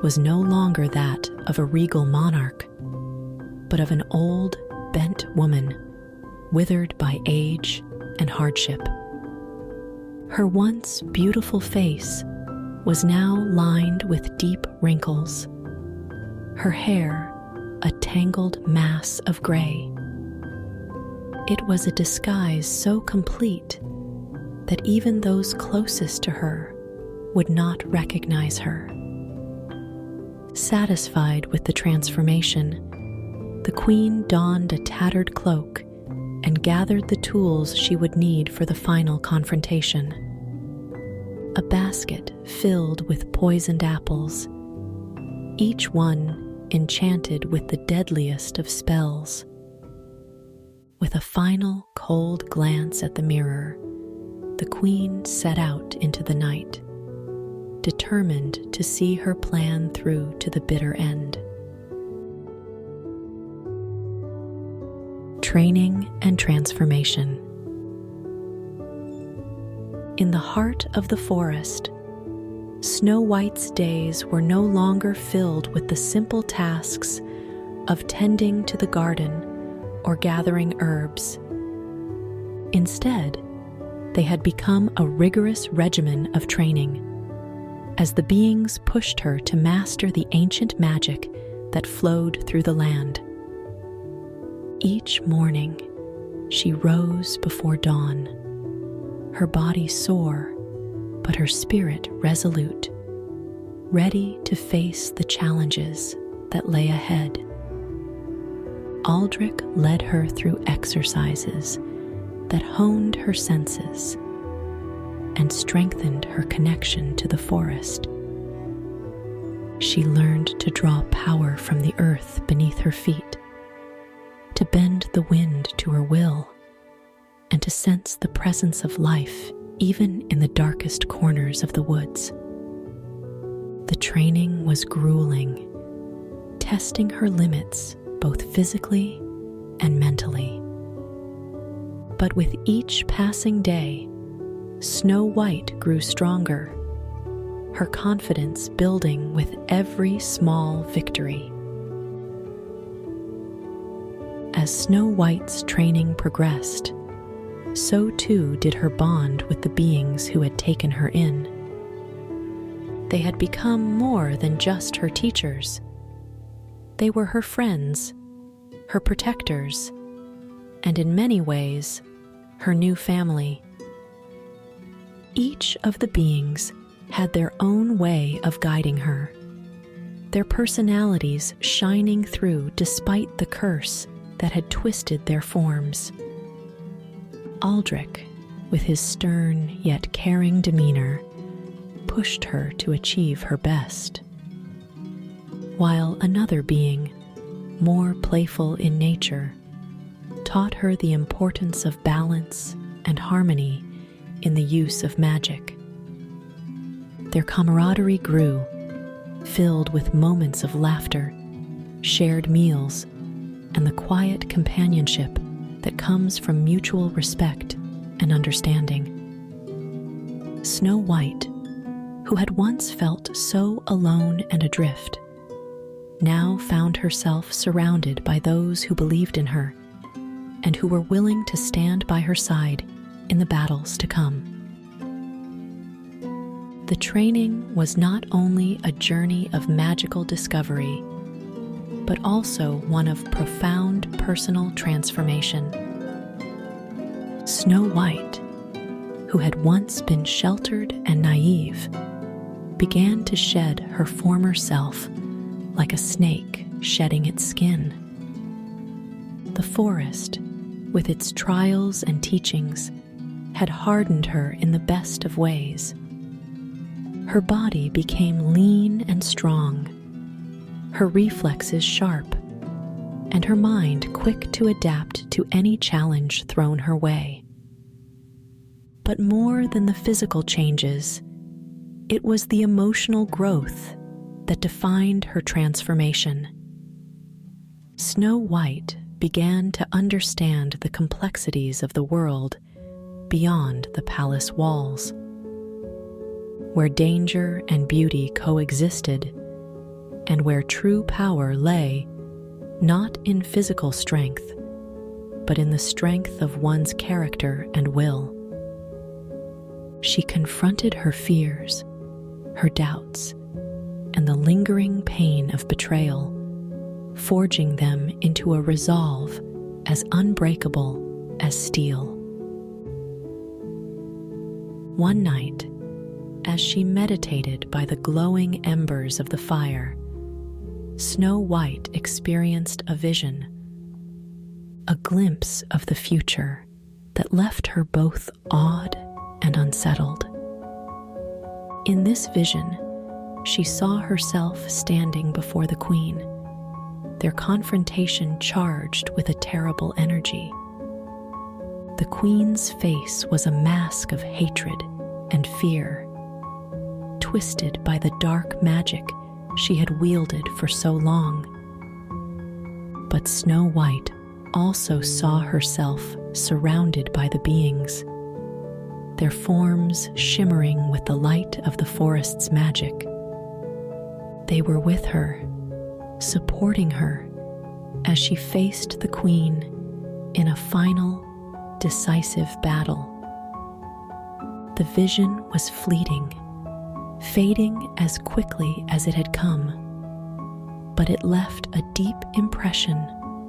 was no longer that of a regal monarch, but of an old, bent woman, withered by age and hardship. Her once beautiful face was now lined with deep wrinkles, her hair a tangled mass of gray. It was a disguise so complete that even those closest to her would not recognize her. Satisfied with the transformation, the queen donned a tattered cloak and gathered the tools she would need for the final confrontation. A basket filled with poisoned apples, each one enchanted with the deadliest of spells. With a final cold glance at the mirror, the queen set out into the night, determined to see her plan through to the bitter end. Training and transformation. In the heart of the forest, Snow White's days were no longer filled with the simple tasks of tending to the garden or gathering herbs. Instead, they had become a rigorous regimen of training, as the beings pushed her to master the ancient magic that flowed through the land. Each morning, she rose before dawn, her body sore, but her spirit resolute, ready to face the challenges that lay ahead. Aldrich led her through exercises that honed her senses and strengthened her connection to the forest. She learned to draw power from the earth beneath her feet, to bend the wind to her will, and to sense the presence of life even in the darkest corners of the woods. The training was grueling, testing her limits both physically and mentally. But with each passing day, Snow White grew stronger, her confidence building with every small victory. As Snow White's training progressed, so too did her bond with the beings who had taken her in. They had become more than just her teachers. They were her friends, her protectors, and in many ways, her new family. Each of the beings had their own way of guiding her, their personalities shining through despite the curse that had twisted their forms. Aldrich, with his stern yet caring demeanor, pushed her to achieve her best, while another being, more playful in nature, taught her the importance of balance and harmony in the use of magic. Their camaraderie grew, filled with moments of laughter, shared meals, and the quiet companionship that comes from mutual respect and understanding. Snow White, who had once felt so alone and adrift, now found herself surrounded by those who believed in her and who were willing to stand by her side in the battles to come. The training was not only a journey of magical discovery, but also one of profound personal transformation. Snow White, who had once been sheltered and naive, began to shed her former self like a snake shedding its skin. The forest, with its trials and teachings, had hardened her in the best of ways. Her body became lean and strong, her reflexes sharp, and her mind quick to adapt to any challenge thrown her way. But more than the physical changes, it was the emotional growth that defined her transformation. Snow White began to understand the complexities of the world beyond the palace walls, where danger and beauty coexisted, and where true power lay not in physical strength, but in the strength of one's character and will. She confronted her fears, her doubts, and the lingering pain of betrayal, forging them into a resolve as unbreakable as steel. One night, as she meditated by the glowing embers of the fire, Snow White experienced a vision, a glimpse of the future that left her both awed and unsettled. In this vision, she saw herself standing before the queen, their confrontation charged with a terrible energy. The queen's face was a mask of hatred and fear, twisted by the dark magic she had wielded for so long. But Snow White also saw herself surrounded by the beings, their forms shimmering with the light of the forest's magic. They were with her, supporting her as she faced the queen in a final, decisive battle. The vision was fleeting, fading as quickly as it had come, but it left a deep impression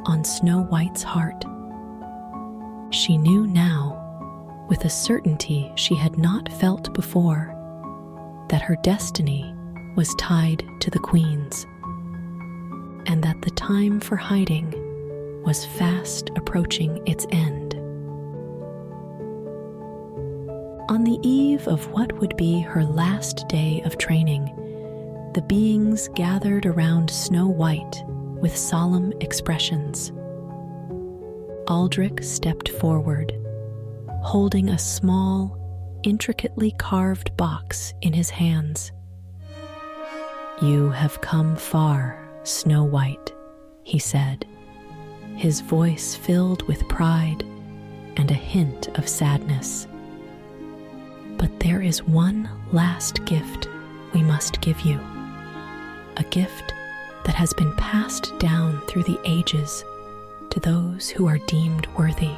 on Snow White's heart. She knew now, with a certainty she had not felt before, that her destiny was tied to the queen's, and that the time for hiding was fast approaching its end. On the eve of what would be her last day of training, the beings gathered around Snow White with solemn expressions. Aldrich stepped forward, holding a small, intricately carved box in his hands. "You have come far, Snow White," he said, his voice filled with pride and a hint of sadness. "But there is one last gift we must give you, a gift that has been passed down through the ages to those who are deemed worthy."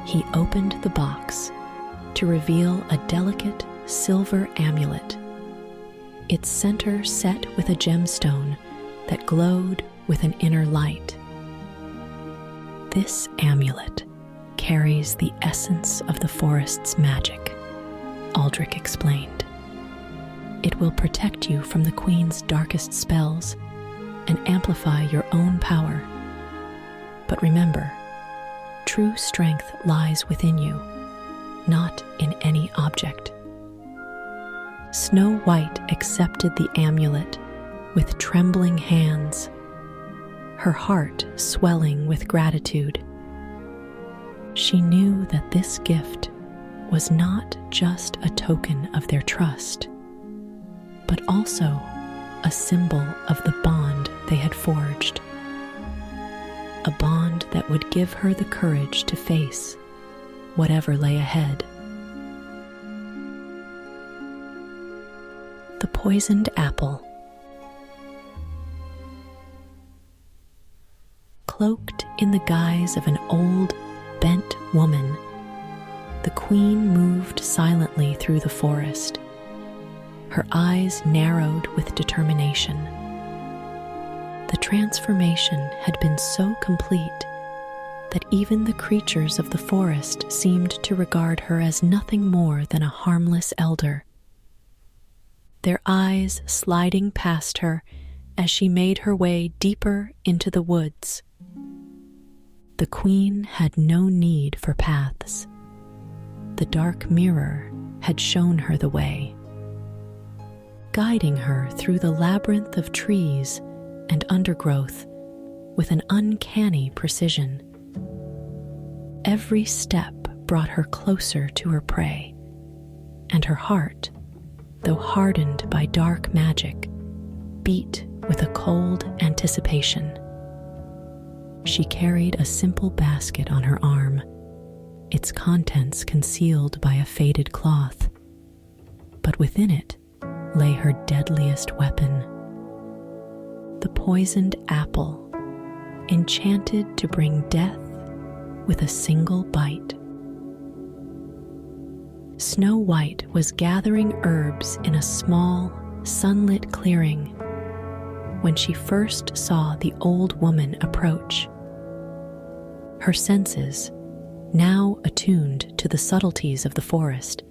He opened the box to reveal a delicate silver amulet, its center set with a gemstone that glowed with an inner light. "This amulet carries the essence of the forest's magic," Aldrich explained. "It will protect you from the queen's darkest spells and amplify your own power. But remember, true strength lies within you, not in any object." Snow White accepted the amulet with trembling hands, her heart swelling with gratitude. She knew that this gift was not just a token of their trust, but also a symbol of the bond they had forged. A bond that would give her the courage to face whatever lay ahead. The Poisoned Apple. Cloaked in the guise of an old, bent woman, the queen moved silently through the forest, her eyes narrowed with determination. The transformation had been so complete that even the creatures of the forest seemed to regard her as nothing more than a harmless elder, their eyes sliding past her as she made her way deeper into the woods. The queen had no need for paths. The dark mirror had shown her the way, guiding her through the labyrinth of trees and undergrowth with an uncanny precision. Every step brought her closer to her prey, and her heart, though hardened by dark magic, beat with a cold anticipation. She carried a simple basket on her arm, its contents concealed by a faded cloth, but within it lay her deadliest weapon, the poisoned apple, enchanted to bring death with a single bite. Snow White was gathering herbs in a small, sunlit clearing when she first saw the old woman approach. Her senses, now attuned to the subtleties of the forest,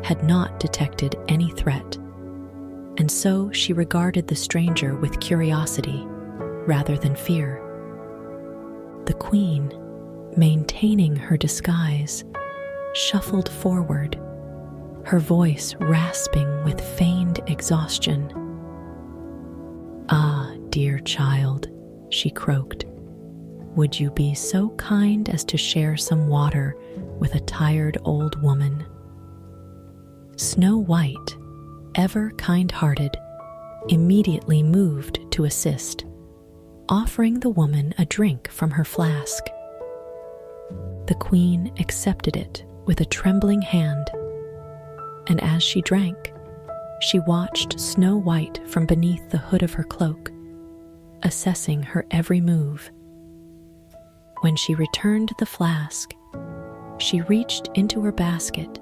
had not detected any threat, and so she regarded the stranger with curiosity rather than fear. The queen, maintaining her disguise, shuffled forward, her voice rasping with feigned exhaustion. "Ah, dear child," she croaked, "would you be so kind as to share some water with a tired old woman?" Snow White, ever kind-hearted, immediately moved to assist, offering the woman a drink from her flask. The queen accepted it with a trembling hand, and as she drank, she watched Snow White from beneath the hood of her cloak, assessing her every move. When she returned the flask, she reached into her basket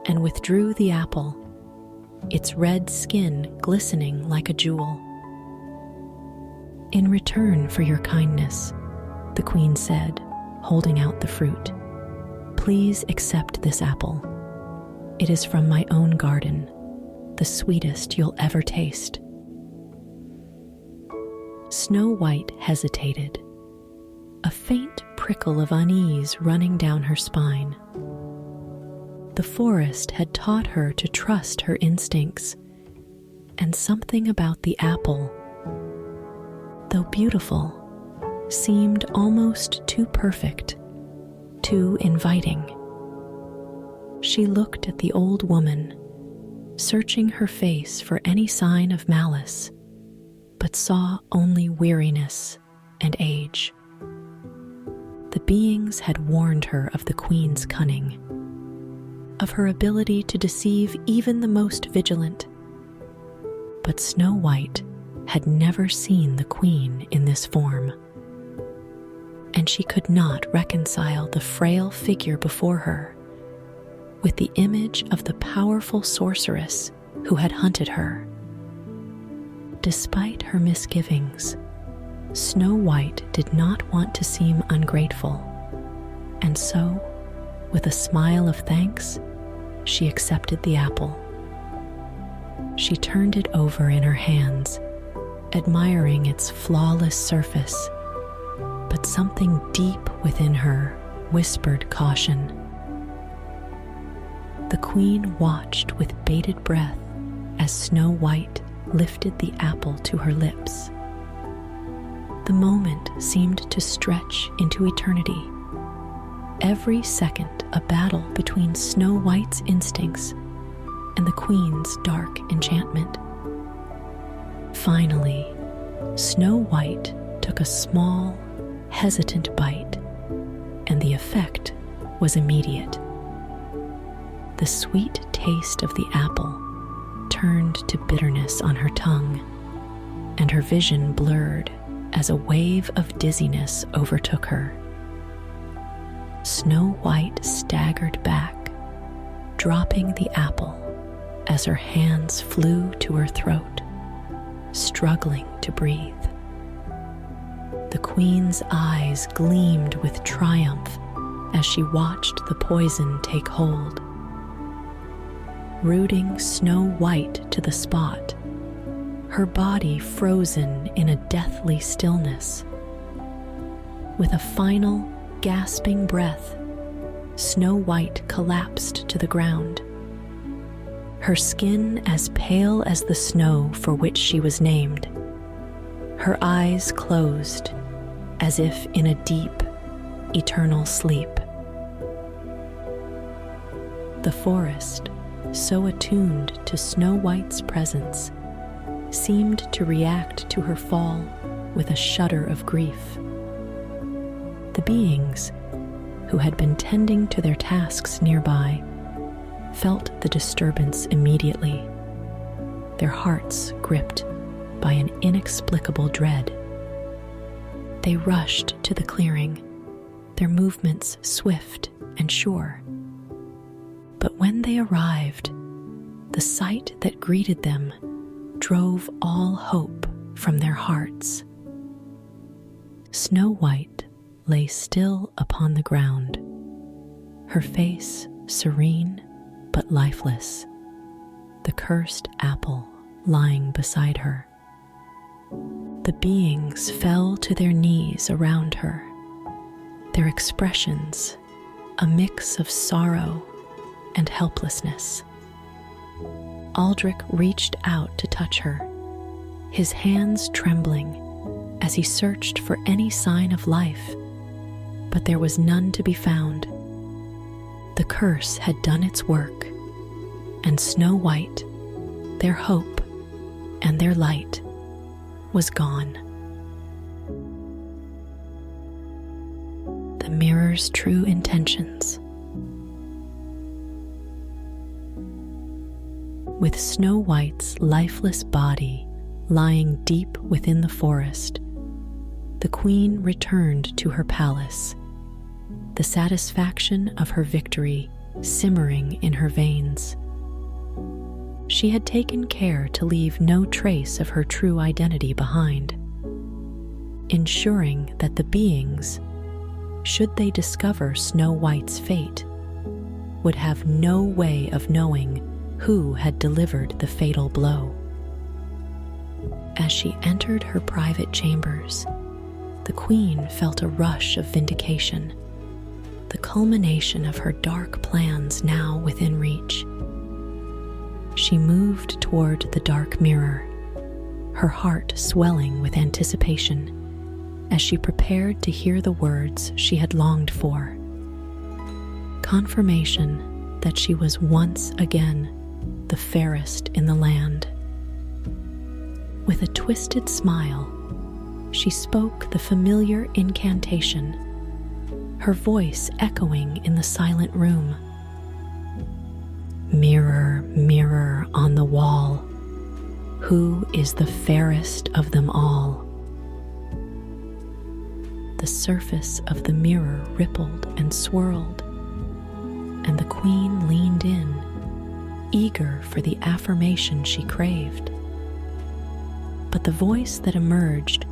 and withdrew the apple, its red skin glistening like a jewel. "In return for your kindness," the queen said, holding out the fruit, "please accept this apple. It is from my own garden, the sweetest you'll ever taste." Snow White hesitated, a faint prickle of unease running down her spine. The forest had taught her to trust her instincts, and something about the apple, though beautiful, seemed almost too perfect, too inviting. She looked at the old woman, searching her face for any sign of malice, but saw only weariness and age. The beings had warned her of the queen's cunning, of her ability to deceive even the most vigilant. But Snow White had never seen the queen in this form, and she could not reconcile the frail figure before her with the image of the powerful sorceress who had hunted her. Despite her misgivings, Snow White did not want to seem ungrateful, and so, with a smile of thanks, she accepted the apple. She turned it over in her hands, admiring its flawless surface, but something deep within her whispered caution. The queen watched with bated breath as Snow White lifted the apple to her lips. The moment seemed to stretch into eternity. Every second a battle between Snow White's instincts and the queen's dark enchantment. Finally, Snow White took a small, hesitant bite, and the effect was immediate. The sweet taste of the apple turned to bitterness on her tongue, and her vision blurred as a wave of dizziness overtook her. Snow White staggered back, dropping the apple as her hands flew to her throat, struggling to breathe. The queen's eyes gleamed with triumph as she watched the poison take hold. Rooting Snow White to the spot, her body frozen in a deathly stillness. With a final, gasping breath, Snow White collapsed to the ground, her skin as pale as the snow for which she was named, her eyes closed as if in a deep, eternal sleep. The forest, so attuned to Snow White's presence, seemed to react to her fall with a shudder of grief. The beings, who had been tending to their tasks nearby, felt the disturbance immediately, their hearts gripped by an inexplicable dread. They rushed to the clearing, their movements swift and sure. But when they arrived, the sight that greeted them drove all hope from their hearts. Snow White lay still upon the ground, her face serene but lifeless, the cursed apple lying beside her. The beings fell to their knees around her, their expressions a mix of sorrow and helplessness. Aldrich reached out to touch her, his hands trembling as he searched for any sign of life, but there was none to be found. The curse had done its work, and Snow White, their hope and their light, was gone. The mirror's true intentions. With Snow White's lifeless body lying deep within the forest, the queen returned to her palace, the satisfaction of her victory simmering in her veins. She had taken care to leave no trace of her true identity behind, ensuring that the beings, should they discover Snow White's fate, would have no way of knowing who had delivered the fatal blow. As she entered her private chambers, the queen felt a rush of vindication, the culmination of her dark plans now within reach. She moved toward the dark mirror, her heart swelling with anticipation as she prepared to hear the words she had longed for. Confirmation that she was once again the fairest in the land. With a twisted smile, she spoke the familiar incantation, her voice echoing in the silent room. Mirror, mirror on the wall, who is the fairest of them all? The surface of the mirror rippled and swirled, and the queen leaned in, eager for the affirmation she craved. But the voice that emerged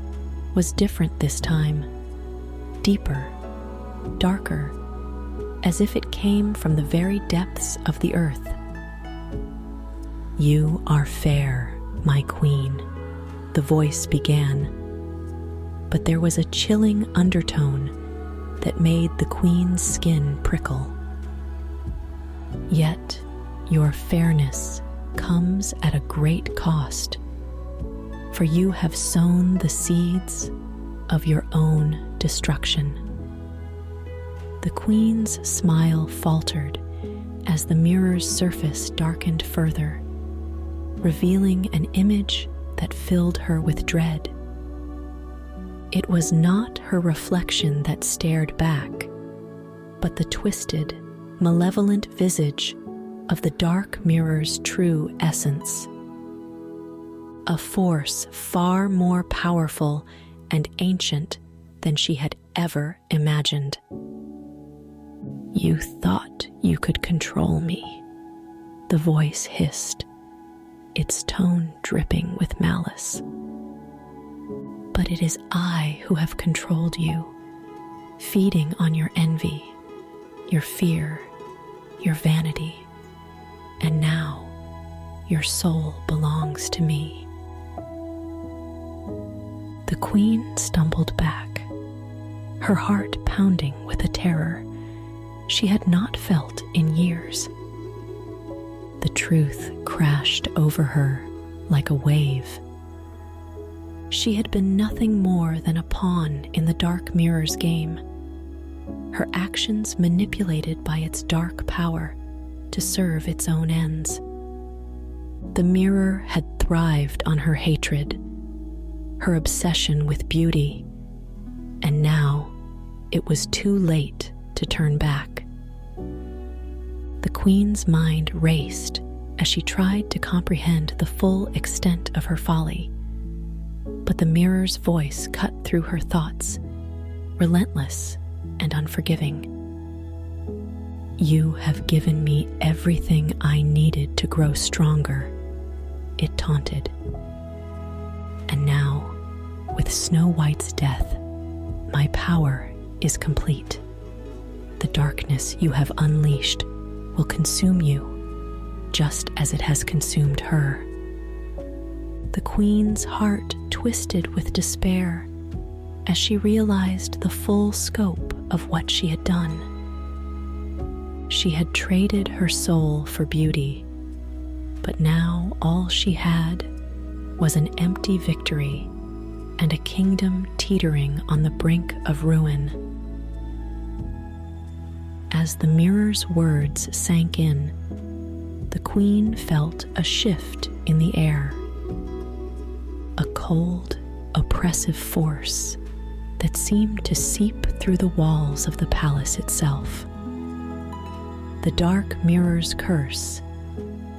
was different this time, deeper, darker, as if it came from the very depths of the earth. You are fair, my queen, the voice began, but there was a chilling undertone that made the queen's skin prickle. Yet your fairness comes at a great cost, for you have sown the seeds of your own destruction. The queen's smile faltered as the mirror's surface darkened further, revealing an image that filled her with dread. It was not her reflection that stared back, but the twisted, malevolent visage of the dark mirror's true essence. A force far more powerful and ancient than she had ever imagined. You thought you could control me, the voice hissed, its tone dripping with malice. But it is I who have controlled you, feeding on your envy, your fear, your vanity, and now your soul belongs to me. The queen stumbled back, her heart pounding with a terror she had not felt in years. The truth crashed over her like a wave. She had been nothing more than a pawn in the dark mirror's game, her actions manipulated by its dark power to serve its own ends. The mirror had thrived on her hatred, her obsession with beauty, and now it was too late to turn back. The queen's mind raced as she tried to comprehend the full extent of her folly, but the mirror's voice cut through her thoughts, relentless and unforgiving. "You have given me everything I needed to grow stronger," it taunted. "And now, with Snow White's death, my power is complete. The darkness you have unleashed will consume you, just as it has consumed her." The queen's heart twisted with despair as she realized the full scope of what she had done. She had traded her soul for beauty, but now all she had was an empty victory and a kingdom teetering on the brink of ruin. As the mirror's words sank in, the queen felt a shift in the air. A cold, oppressive force that seemed to seep through the walls of the palace itself. The dark mirror's curse,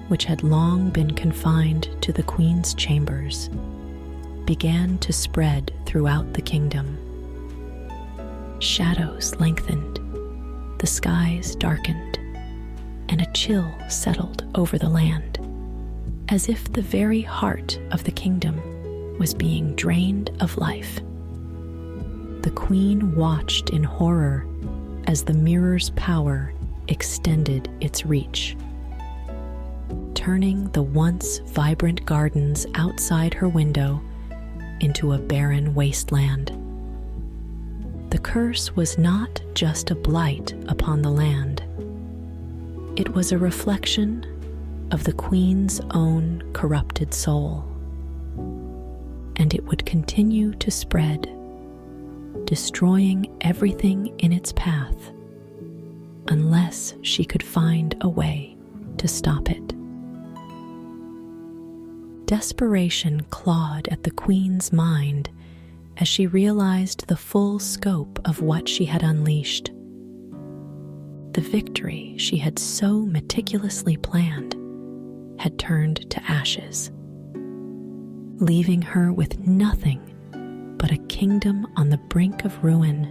which had long been confined to the queen's chambers, began to spread throughout the kingdom. Shadows lengthened, the skies darkened, and a chill settled over the land, as if the very heart of the kingdom was being drained of life. The queen watched in horror as the mirror's power extended its reach, turning the once vibrant gardens outside her window into a barren wasteland. The curse was not just a blight upon the land. It was a reflection of the queen's own corrupted soul. And it would continue to spread, destroying everything in its path, unless she could find a way to stop it. Desperation clawed at the queen's mind as she realized the full scope of what she had unleashed. The victory she had so meticulously planned had turned to ashes, leaving her with nothing but a kingdom on the brink of ruin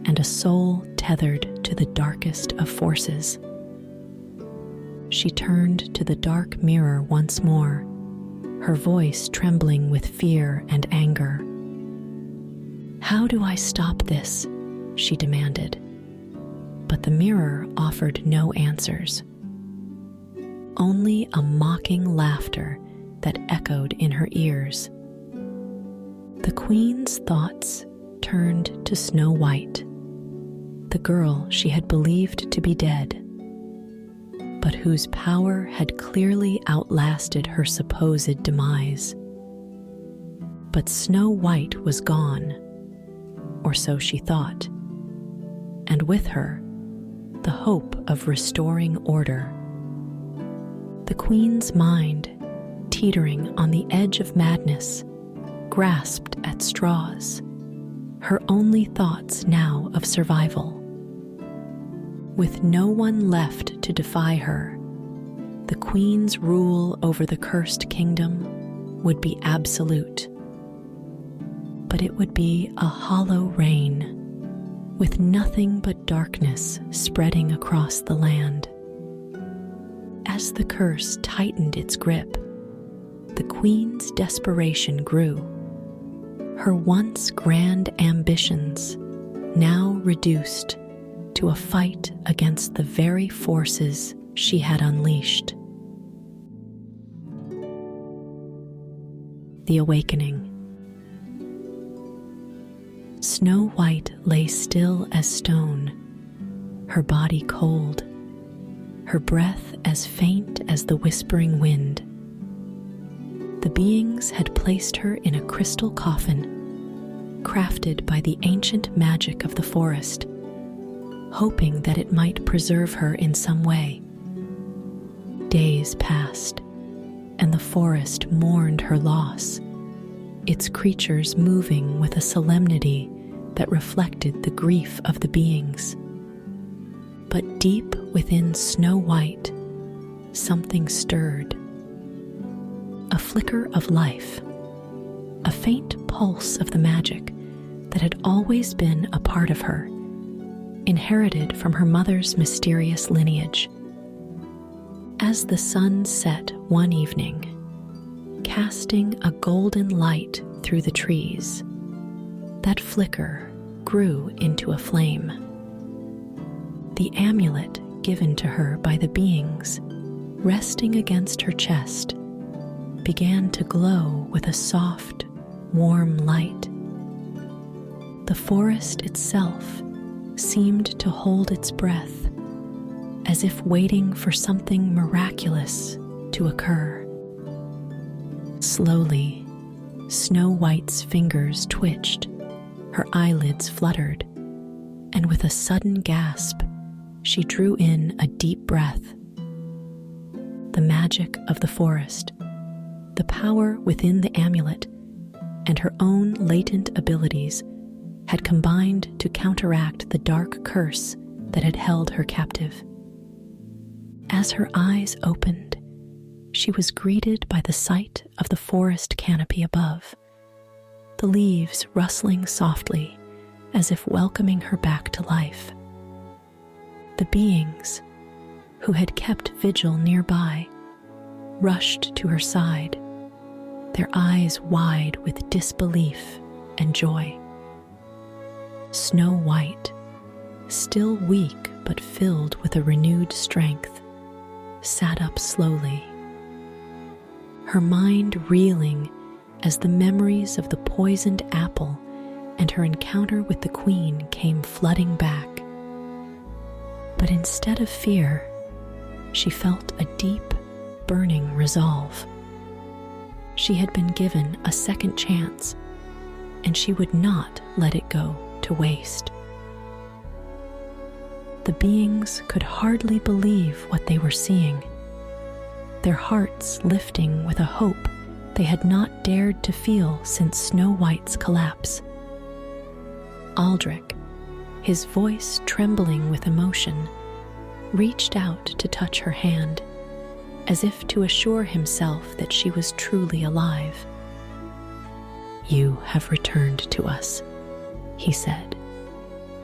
and a soul tethered to the darkest of forces. She turned to the dark mirror once more, her voice trembling with fear and anger. "How do I stop this?" she demanded. But the mirror offered no answers, only a mocking laughter that echoed in her ears. The queen's thoughts turned to Snow White, the girl she had believed to be dead, but whose power had clearly outlasted her supposed demise. But Snow White was gone, or so she thought, and with her, the hope of restoring order. The queen's mind, teetering on the edge of madness, grasped at straws, her only thoughts now of survival. With no one left to defy her, the queen's rule over the cursed kingdom would be absolute. But it would be a hollow reign, with nothing but darkness spreading across the land. As the curse tightened its grip, the queen's desperation grew. Her once grand ambitions now reduced to a fight against the very forces she had unleashed. The Awakening. Snow White lay still as stone, her body cold, her breath as faint as the whispering wind. The beings had placed her in a crystal coffin, crafted by the ancient magic of the forest, hoping that it might preserve her in some way. Days passed, and the forest mourned her loss, its creatures moving with a solemnity that reflected the grief of the beings. But deep within Snow White, something stirred. A flicker of life, a faint pulse of the magic that had always been a part of her, inherited from her mother's mysterious lineage. As the sun set one evening, casting a golden light through the trees, that flicker grew into a flame. The amulet given to her by the beings, resting against her chest, began to glow with a soft, warm light. The forest itself seemed to hold its breath, as if waiting for something miraculous to occur. Slowly, Snow White's fingers twitched, her eyelids fluttered, and with a sudden gasp, she drew in a deep breath. The magic of the forest, the power within the amulet, and her own latent abilities had combined to counteract the dark curse that had held her captive. As her eyes opened, she was greeted by the sight of the forest canopy above, the leaves rustling softly as if welcoming her back to life. The beings, who had kept vigil nearby, rushed to her side, their eyes wide with disbelief and joy. Snow White, still weak but filled with a renewed strength, sat up slowly, her mind reeling as the memories of the poisoned apple and her encounter with the queen came flooding back. But instead of fear, she felt a deep, burning resolve. She had been given a second chance, and she would not let it go to waste. The beings could hardly believe what they were seeing, their hearts lifting with a hope they had not dared to feel since Snow White's collapse. Aldrich, his voice trembling with emotion, reached out to touch her hand, as if to assure himself that she was truly alive. "You have returned to us," he said,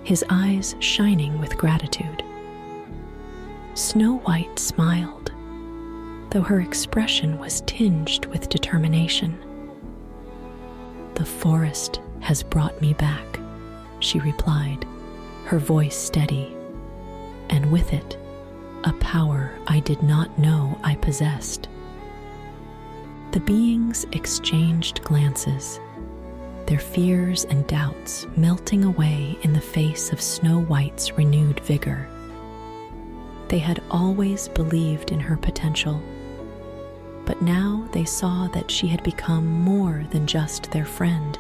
his eyes shining with gratitude. Snow White smiled, though her expression was tinged with determination. "The forest has brought me back," she replied, her voice steady, and with it, a power I did not know I possessed. The beings exchanged glances, their fears and doubts melting away in the face of Snow White's renewed vigor. They had always believed in her potential, but now they saw that she had become more than just their friend.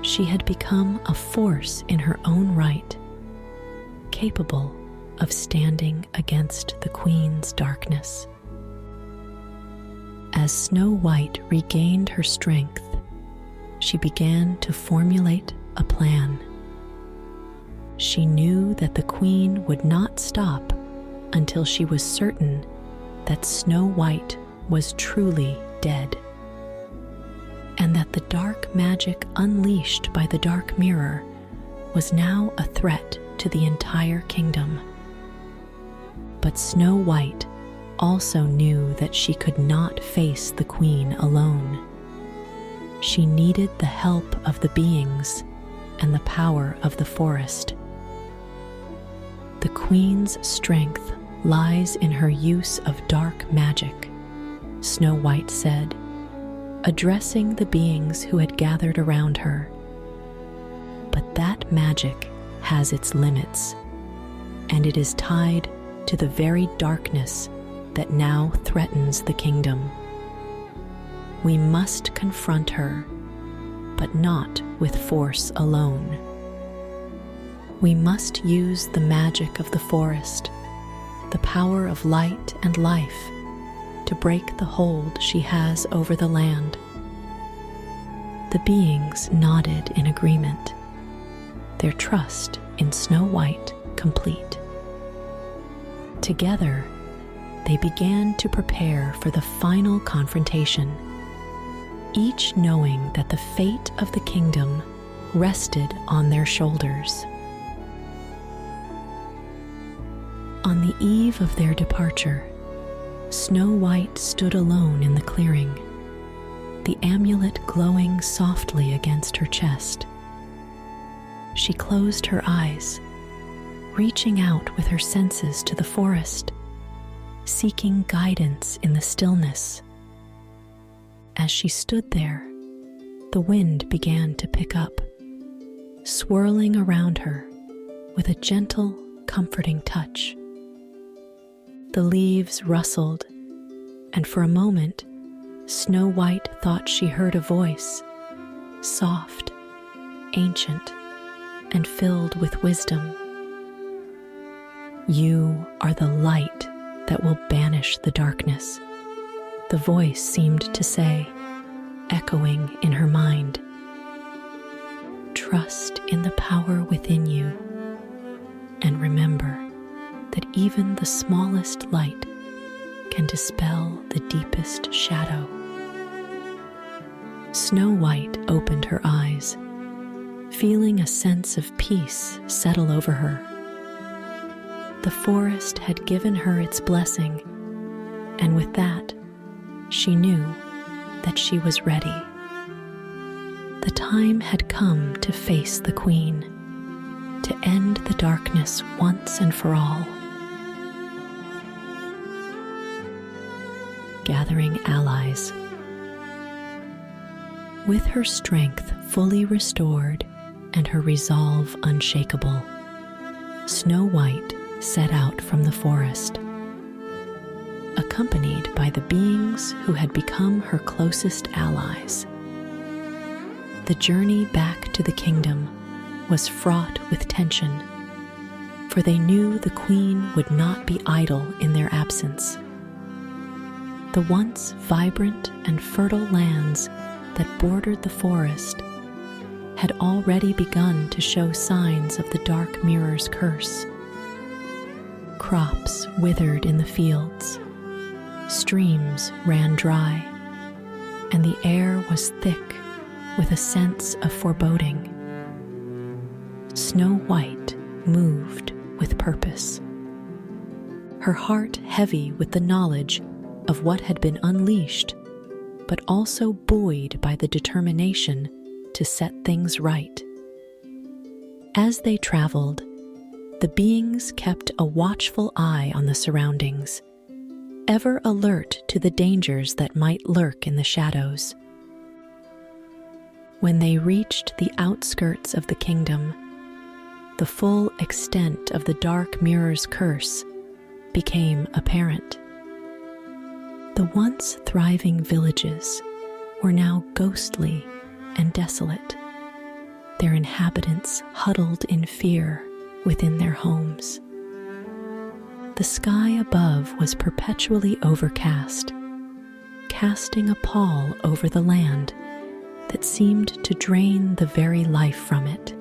She had become a force in her own right, capable of standing against the Queen's darkness. As Snow White regained her strength, she began to formulate a plan. She knew that the Queen would not stop until she was certain that Snow White was truly dead, and that the dark magic unleashed by the Dark Mirror was now a threat to the entire kingdom. But Snow White also knew that she could not face the Queen alone. She needed the help of the beings and the power of the forest. The Queen's strength lies in her use of dark magic, Snow White said, addressing the beings who had gathered around her. But that magic has its limits, and it is tied to the very darkness that now threatens the kingdom. We must confront her, but not with force alone. We must use the magic of the forest, the the power of light and life to break the hold she has over the land. The beings nodded in agreement, their trust in Snow White complete. Together, they began to prepare for the final confrontation, each knowing that the fate of the kingdom rested on their shoulders. On the eve of their departure, Snow White stood alone in the clearing, the amulet glowing softly against her chest. She closed her eyes, reaching out with her senses to the forest, seeking guidance in the stillness. As she stood there, the wind began to pick up, swirling around her with a gentle, comforting touch. The leaves rustled, and for a moment, Snow White thought she heard a voice, soft, ancient, and filled with wisdom. "You are the light that will banish the darkness," the voice seemed to say, echoing in her mind. "Trust in the power within you, and remember that even the smallest light can dispel the deepest shadow." Snow White opened her eyes, feeling a sense of peace settle over her. The forest had given her its blessing, and with that, she knew that she was ready. The time had come to face the Queen, to end the darkness once and for all. Gathering allies. With her strength fully restored and her resolve unshakable, Snow White set out from the forest. Accompanied by the beings who had become her closest allies. The journey back to the kingdom was fraught with tension, for they knew the Queen would not be idle in their absence. The once vibrant and fertile lands that bordered the forest had already begun to show signs of the Dark Mirror's curse. Crops withered in the fields, streams ran dry, and the air was thick with a sense of foreboding. Snow White moved with purpose, her heart heavy with the knowledge of what had been unleashed, but also buoyed by the determination to set things right. As they traveled, the beings kept a watchful eye on the surroundings, ever alert to the dangers that might lurk in the shadows. When they reached the outskirts of the kingdom, the full extent of the Dark Mirror's curse became apparent. The once thriving villages were now ghostly and desolate, their inhabitants huddled in fear within their homes. The sky above was perpetually overcast, casting a pall over the land that seemed to drain the very life from it.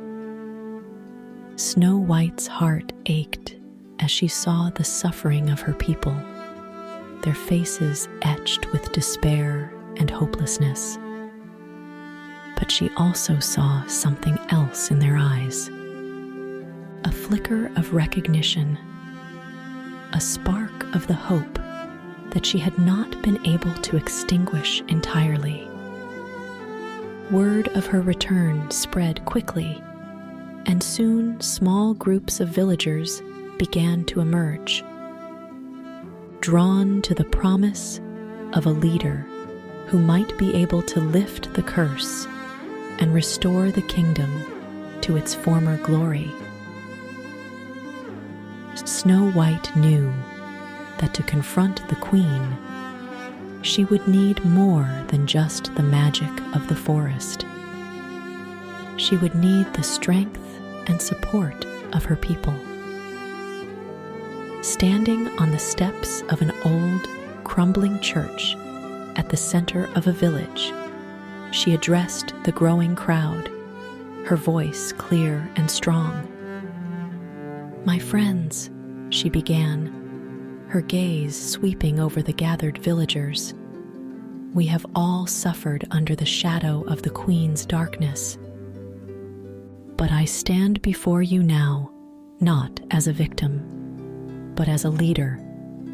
Snow White's heart ached as she saw the suffering of her people, their faces etched with despair and hopelessness. But she also saw something else in their eyes, a flicker of recognition, a spark of the hope that she had not been able to extinguish entirely. Word of her return spread quickly, and soon small groups of villagers began to emerge, drawn to the promise of a leader who might be able to lift the curse and restore the kingdom to its former glory. Snow White knew that to confront the Queen, she would need more than just the magic of the forest. She would need the strength and support of her people. Standing on the steps of an old, crumbling church at the center of a village, she addressed the growing crowd, her voice clear and strong. "My friends," she began, her gaze sweeping over the gathered villagers, "we have all suffered under the shadow of the Queen's darkness. But I stand before you now, not as a victim, but as a leader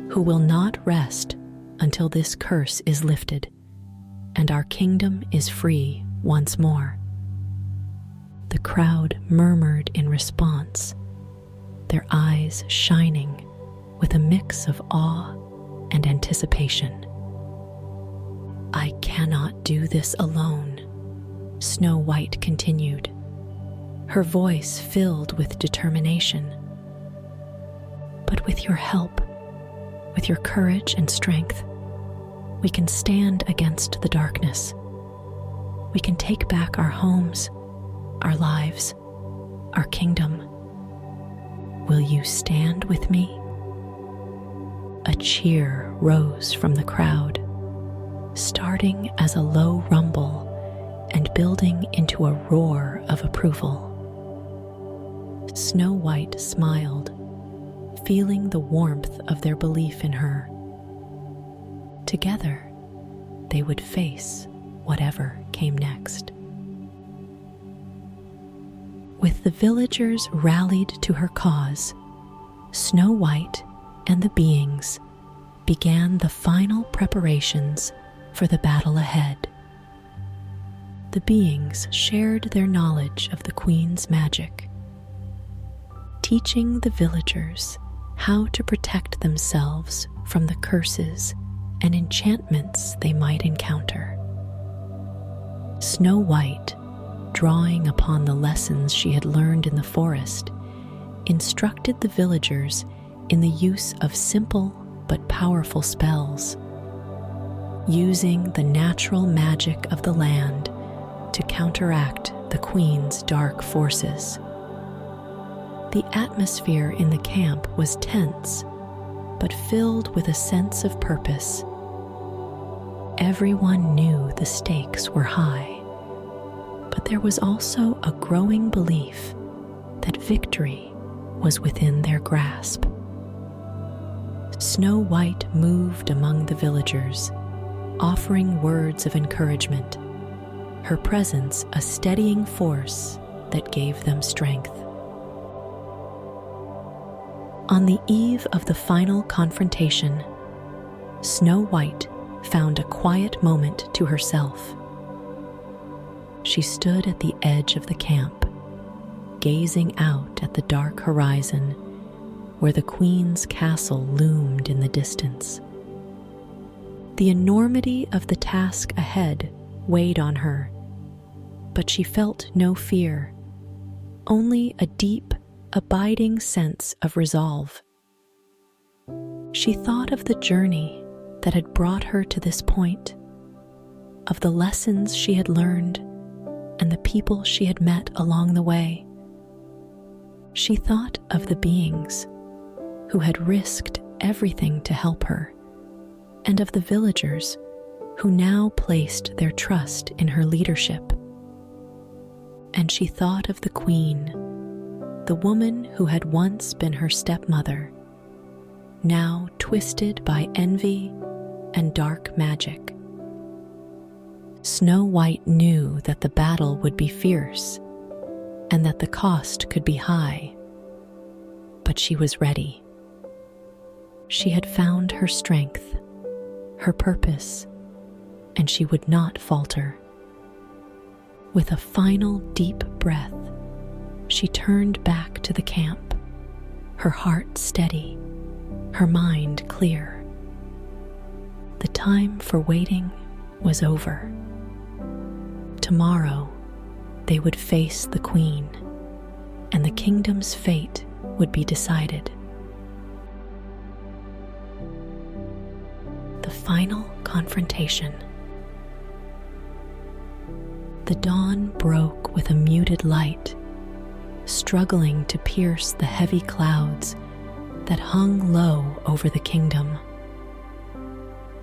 who will not rest until this curse is lifted and our kingdom is free once more." The crowd murmured in response, their eyes shining with a mix of awe and anticipation. "I cannot do this alone," Snow White continued, her voice filled with determination. "But with your help, with your courage and strength, we can stand against the darkness. We can take back our homes, our lives, our kingdom. Will you stand with me?" A cheer rose from the crowd, starting as a low rumble and building into a roar of approval. Snow White smiled, feeling the warmth of their belief in her. Together, they would face whatever came next. With the villagers rallied to her cause, Snow White and the beings began the final preparations for the battle ahead. The beings shared their knowledge of the Queen's magic, teaching the villagers how to protect themselves from the curses and enchantments they might encounter. Snow White, drawing upon the lessons she had learned in the forest, instructed the villagers in the use of simple but powerful spells, using the natural magic of the land to counteract the Queen's dark forces. The atmosphere in the camp was tense, but filled with a sense of purpose. Everyone knew the stakes were high, but there was also a growing belief that victory was within their grasp. Snow White moved among the villagers, offering words of encouragement, her presence a steadying force that gave them strength. On the eve of the final confrontation, Snow White found a quiet moment to herself. She stood at the edge of the camp, gazing out at the dark horizon where the Queen's castle loomed in the distance. The enormity of the task ahead weighed on her, but she felt no fear, only a deep, abiding sense of resolve. She thought of the journey that had brought her to this point, of the lessons she had learned and the people she had met along the way. She thought of the beings who had risked everything to help her, and of the villagers who now placed their trust in her leadership. And she thought of the Queen, the woman who had once been her stepmother, now twisted by envy and dark magic. Snow White knew that the battle would be fierce and that the cost could be high, but she was ready. She had found her strength, her purpose, and she would not falter. With a final deep breath, she turned back to the camp, her heart steady, her mind clear. The time for waiting was over. Tomorrow, they would face the Queen, and the kingdom's fate would be decided. The final confrontation. The dawn broke with a muted light, struggling to pierce the heavy clouds that hung low over the kingdom.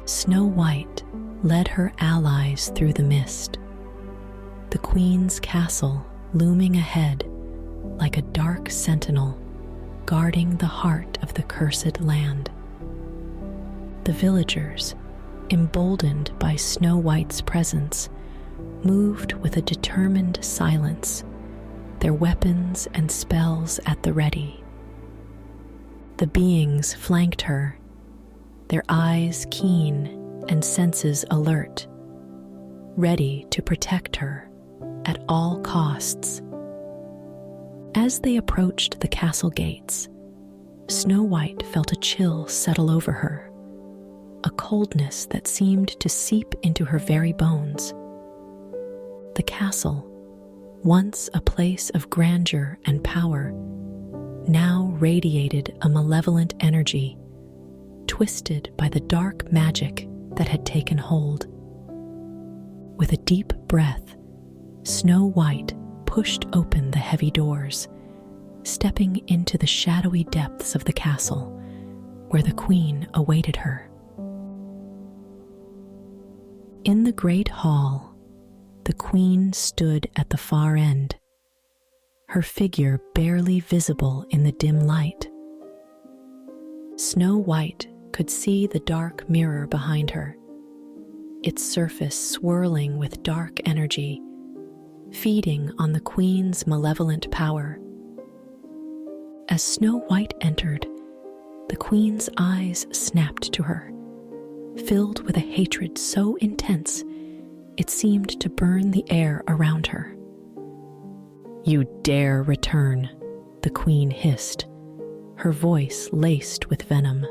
Snow White led her allies through the mist, the queen's castle looming ahead like a dark sentinel guarding the heart of the cursed land. The villagers, emboldened by Snow White's presence, moved with a determined silence, their weapons and spells at the ready. The beings flanked her, their eyes keen and senses alert, ready to protect her at all costs. As they approached the castle gates, Snow White felt a chill settle over her, a coldness that seemed to seep into her very bones. The castle, once a place of grandeur and power, now radiated a malevolent energy, twisted by the dark magic that had taken hold. With a deep breath, Snow White pushed open the heavy doors, stepping into the shadowy depths of the castle where the queen awaited her. In the great hall, the queen stood at the far end, her figure barely visible in the dim light. Snow White could see the dark mirror behind her, its surface swirling with dark energy, feeding on the queen's malevolent power. As Snow White entered, the queen's eyes snapped to her, filled with a hatred so intense it seemed to burn the air around her. "You dare return," the queen hissed, her voice laced with venom.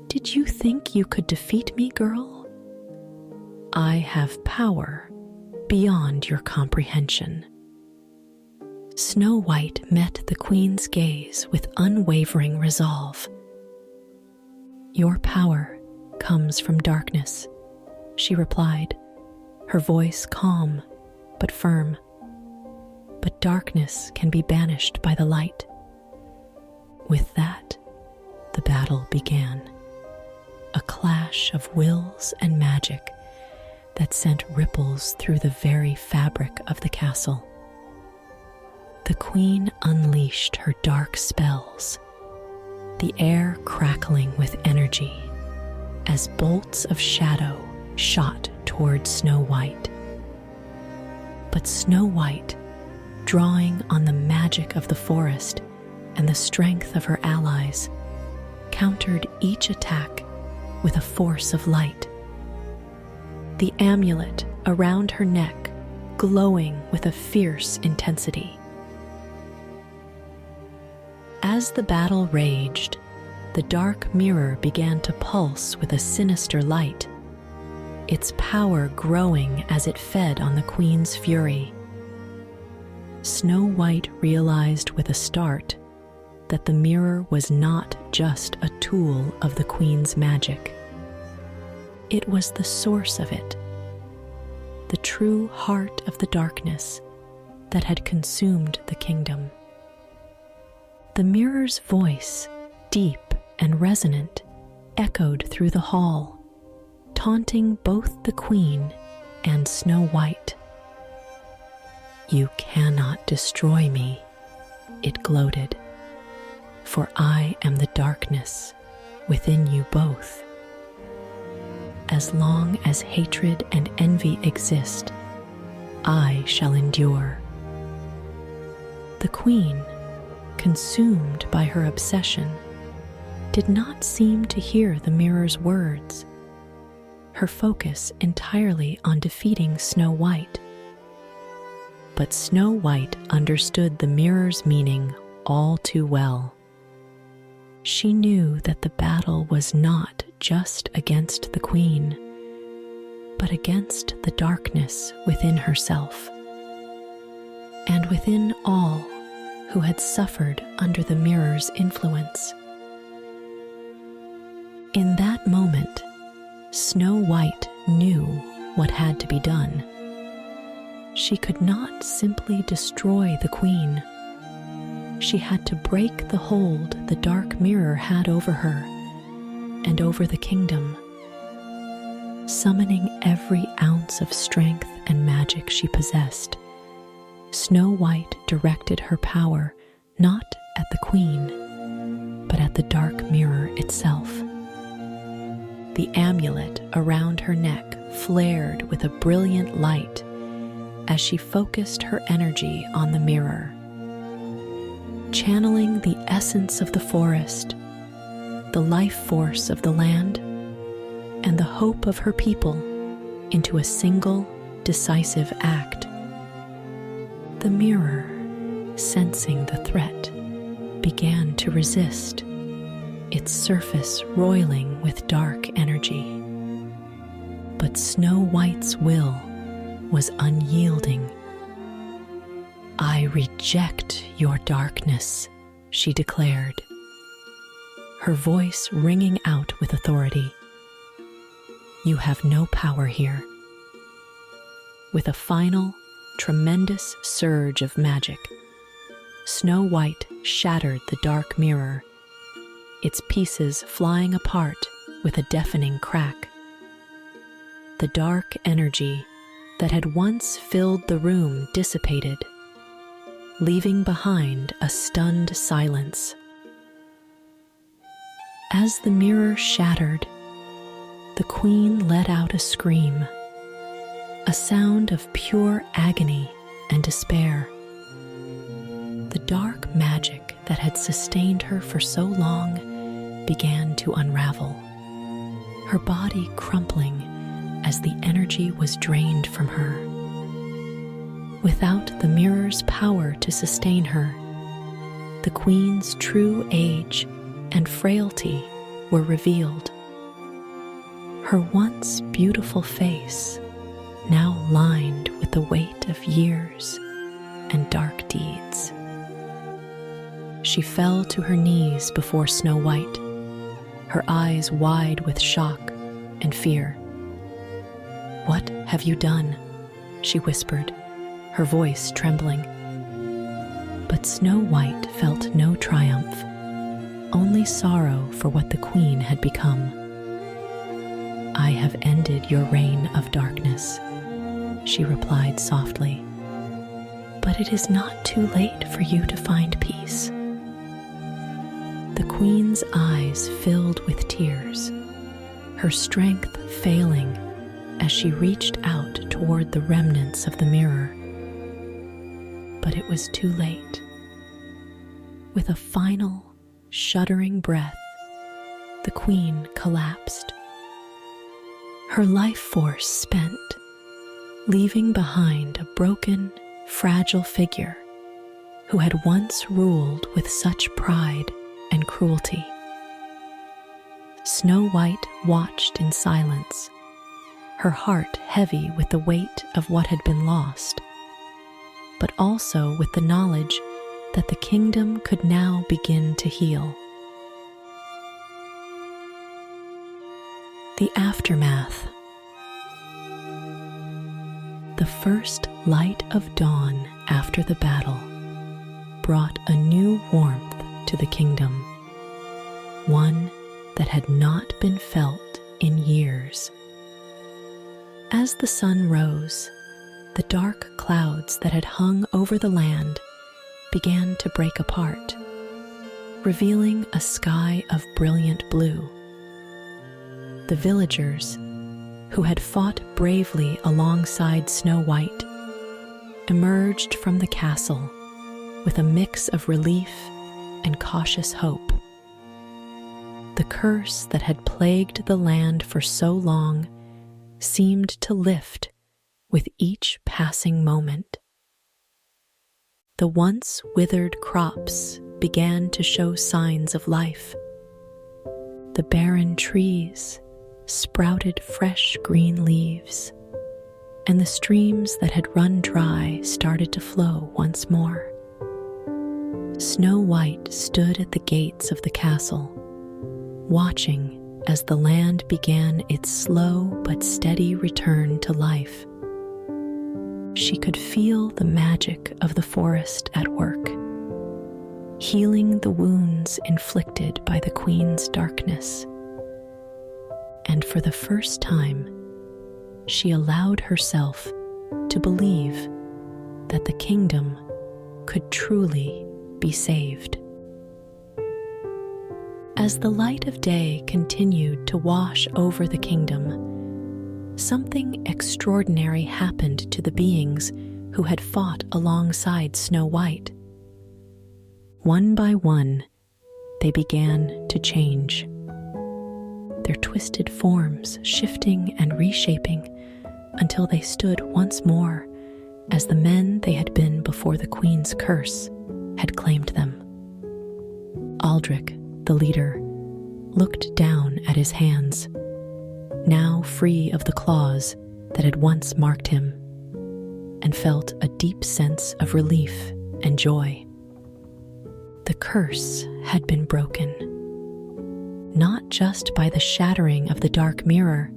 "Did you think you could defeat me, girl? I have power beyond your comprehension." Snow White met the queen's gaze with unwavering resolve. "Your power comes from darkness," she replied, her voice calm but firm. "But darkness can be banished by the light." With that, the battle began, a clash of wills and magic that sent ripples through the very fabric of the castle. The queen unleashed her dark spells, the air crackling with energy as bolts of shadow shot toward Snow White. But Snow White, drawing on the magic of the forest and the strength of her allies, countered each attack with a force of light. The amulet around her neck glowing with a fierce intensity. As the battle raged, the dark mirror began to pulse with a sinister light, its power growing as it fed on the queen's fury. Snow White realized with a start that the mirror was not just a tool of the queen's magic. It was the source of it, the true heart of the darkness that had consumed the kingdom. The mirror's voice, deep and resonant, echoed through the hall, taunting both the queen and Snow White. "You cannot destroy me," it gloated, "for I am the darkness within you both. As long as hatred and envy exist, I shall endure." The queen, consumed by her obsession, did not seem to hear the mirror's words, her focus entirely on defeating Snow White. But Snow White understood the mirror's meaning all too well. She knew that the battle was not just against the queen, but against the darkness within herself, and within all who had suffered under the mirror's influence. In that moment, Snow White knew what had to be done. She could not simply destroy the queen. she had to break the hold the dark mirror had over her and over the kingdom. Summoning every ounce of strength and magic she possessed, Snow White directed her power not at the queen, but at the dark mirror itself. The amulet around her neck flared with a brilliant light as she focused her energy on the mirror. Channeling the essence of the forest, the life force of the land, and the hope of her people into a single, decisive act. The mirror, sensing the threat, began to resist, its surface roiling with dark energy. But Snow White's will was unyielding. "I reject your darkness," she declared, her voice ringing out with authority. "You have no power here." With a final, tremendous surge of magic, Snow White shattered the dark mirror, its pieces flying apart with a deafening crack. The dark energy that had once filled the room dissipated, leaving behind a stunned silence. As the mirror shattered, the queen let out a scream, a sound of pure agony and despair. The dark magic that had sustained her for so long began to unravel, her body crumpling as the energy was drained from her. Without the mirror's power to sustain her, the queen's true age and frailty were revealed. Her once beautiful face, now lined with the weight of years and dark deeds. She fell to her knees before Snow White, her eyes wide with shock and fear. "What have you done?" she whispered, her voice trembling. But Snow White felt no triumph, only sorrow for what the queen had become. "I have ended your reign of darkness," she replied softly. "But it is not too late for you to find peace." The queen's eyes filled with tears, her strength failing as she reached out toward the remnants of the mirror. But it was too late. With a final, shuddering breath, the queen collapsed, her life force spent, leaving behind a broken, fragile figure who had once ruled with such pride and cruelty. Snow White watched in silence, her heart heavy with the weight of what had been lost, but also with the knowledge that the kingdom could now begin to heal. The aftermath. The first light of dawn after the battle brought a new warmth to the kingdom, one that had not been felt in years. As the sun rose, the dark clouds that had hung over the land began to break apart, revealing a sky of brilliant blue. The villagers, who had fought bravely alongside Snow White, emerged from the castle with a mix of relief and cautious hope. The curse that had plagued the land for so long seemed to lift with each passing moment. The once withered crops began to show signs of life. The barren trees sprouted fresh green leaves, and the streams that had run dry started to flow once more. Snow White stood at the gates of the castle, watching as the land began its slow but steady return to life. She could feel the magic of the forest at work. healing the wounds inflicted by the queen's darkness. And for the first time, she allowed herself to believe that the kingdom could truly be saved. As the light of day continued to wash over the kingdom, something extraordinary happened to the beings who had fought alongside Snow White. One by one, they began to change, their twisted forms shifting and reshaping until they stood once more as the men they had been before the queen's curse had claimed them. Aldrich, the leader, looked down at his hands, now free of the claws that had once marked him, and felt a deep sense of relief and joy. The curse had been broken, not just by the shattering of the dark mirror,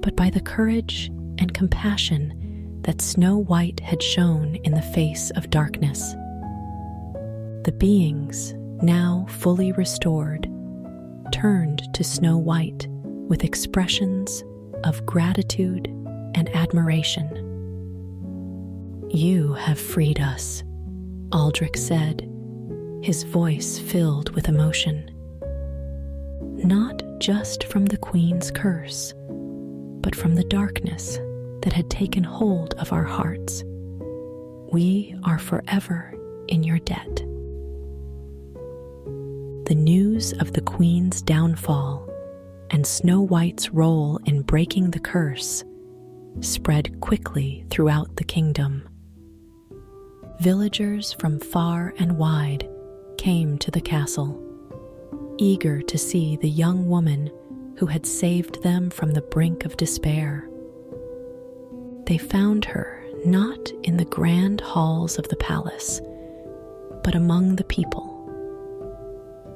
but by the courage and compassion that Snow White had shown in the face of darkness. The beings, now fully restored, turned to Snow White with expressions of gratitude and admiration. "You have freed us," Aldrich said, his voice filled with emotion. "Not just from the queen's curse, but from the darkness that had taken hold of our hearts. We are forever in your debt." The news of the queen's downfall and Snow White's role in breaking the curse spread quickly throughout the kingdom. Villagers from far and wide came to the castle, eager to see the young woman who had saved them from the brink of despair. They found her not in the grand halls of the palace, but among the people,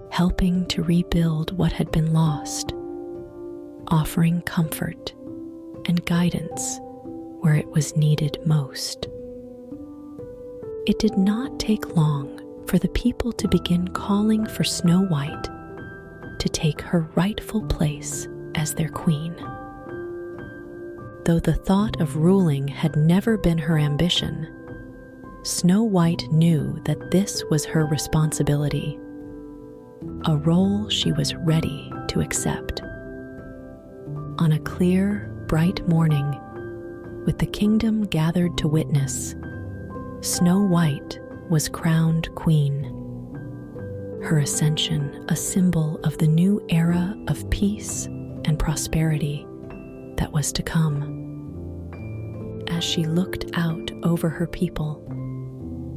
helping to rebuild what had been lost, offering comfort and guidance where it was needed most. It did not take long for the people to begin calling for Snow White to take her rightful place as their queen. Though the thought of ruling had never been her ambition, Snow White knew that this was her responsibility, a role she was ready to accept. On a clear, bright morning, with the kingdom gathered to witness, Snow White was crowned queen, her ascension a symbol of the new era of peace and prosperity that was to come. As she looked out over her people,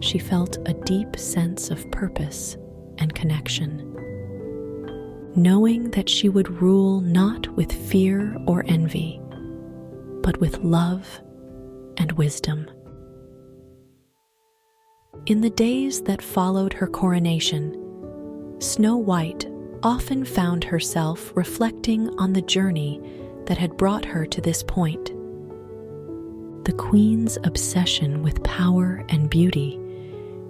she felt a deep sense of purpose and connection, knowing that she would rule not with fear or envy, but with love and wisdom. In the days that followed her coronation, Snow White often found herself reflecting on the journey that had brought her to this point. The queen's obsession with power and beauty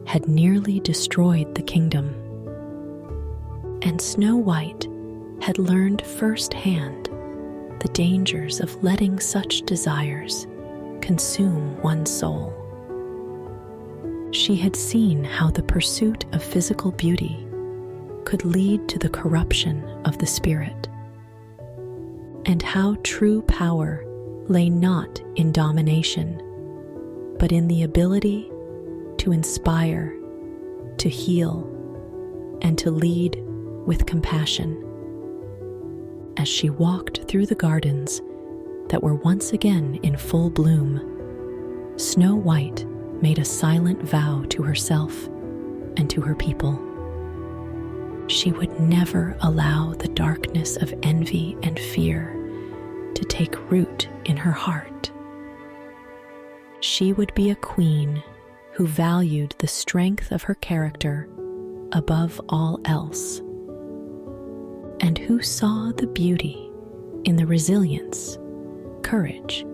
had nearly destroyed the kingdom, and Snow White had learned firsthand the dangers of letting such desires consume one's soul. She had seen how the pursuit of physical beauty could lead to the corruption of the spirit, and how true power lay not in domination, but in the ability to inspire, to heal, and to lead with compassion. As she walked through the gardens that were once again in full bloom, Snow White made a silent vow to herself and to her people. She would never allow the darkness of envy and fear to take root in her heart. She would be a queen who valued the strength of her character above all else, and who saw the beauty in the resilience, courage,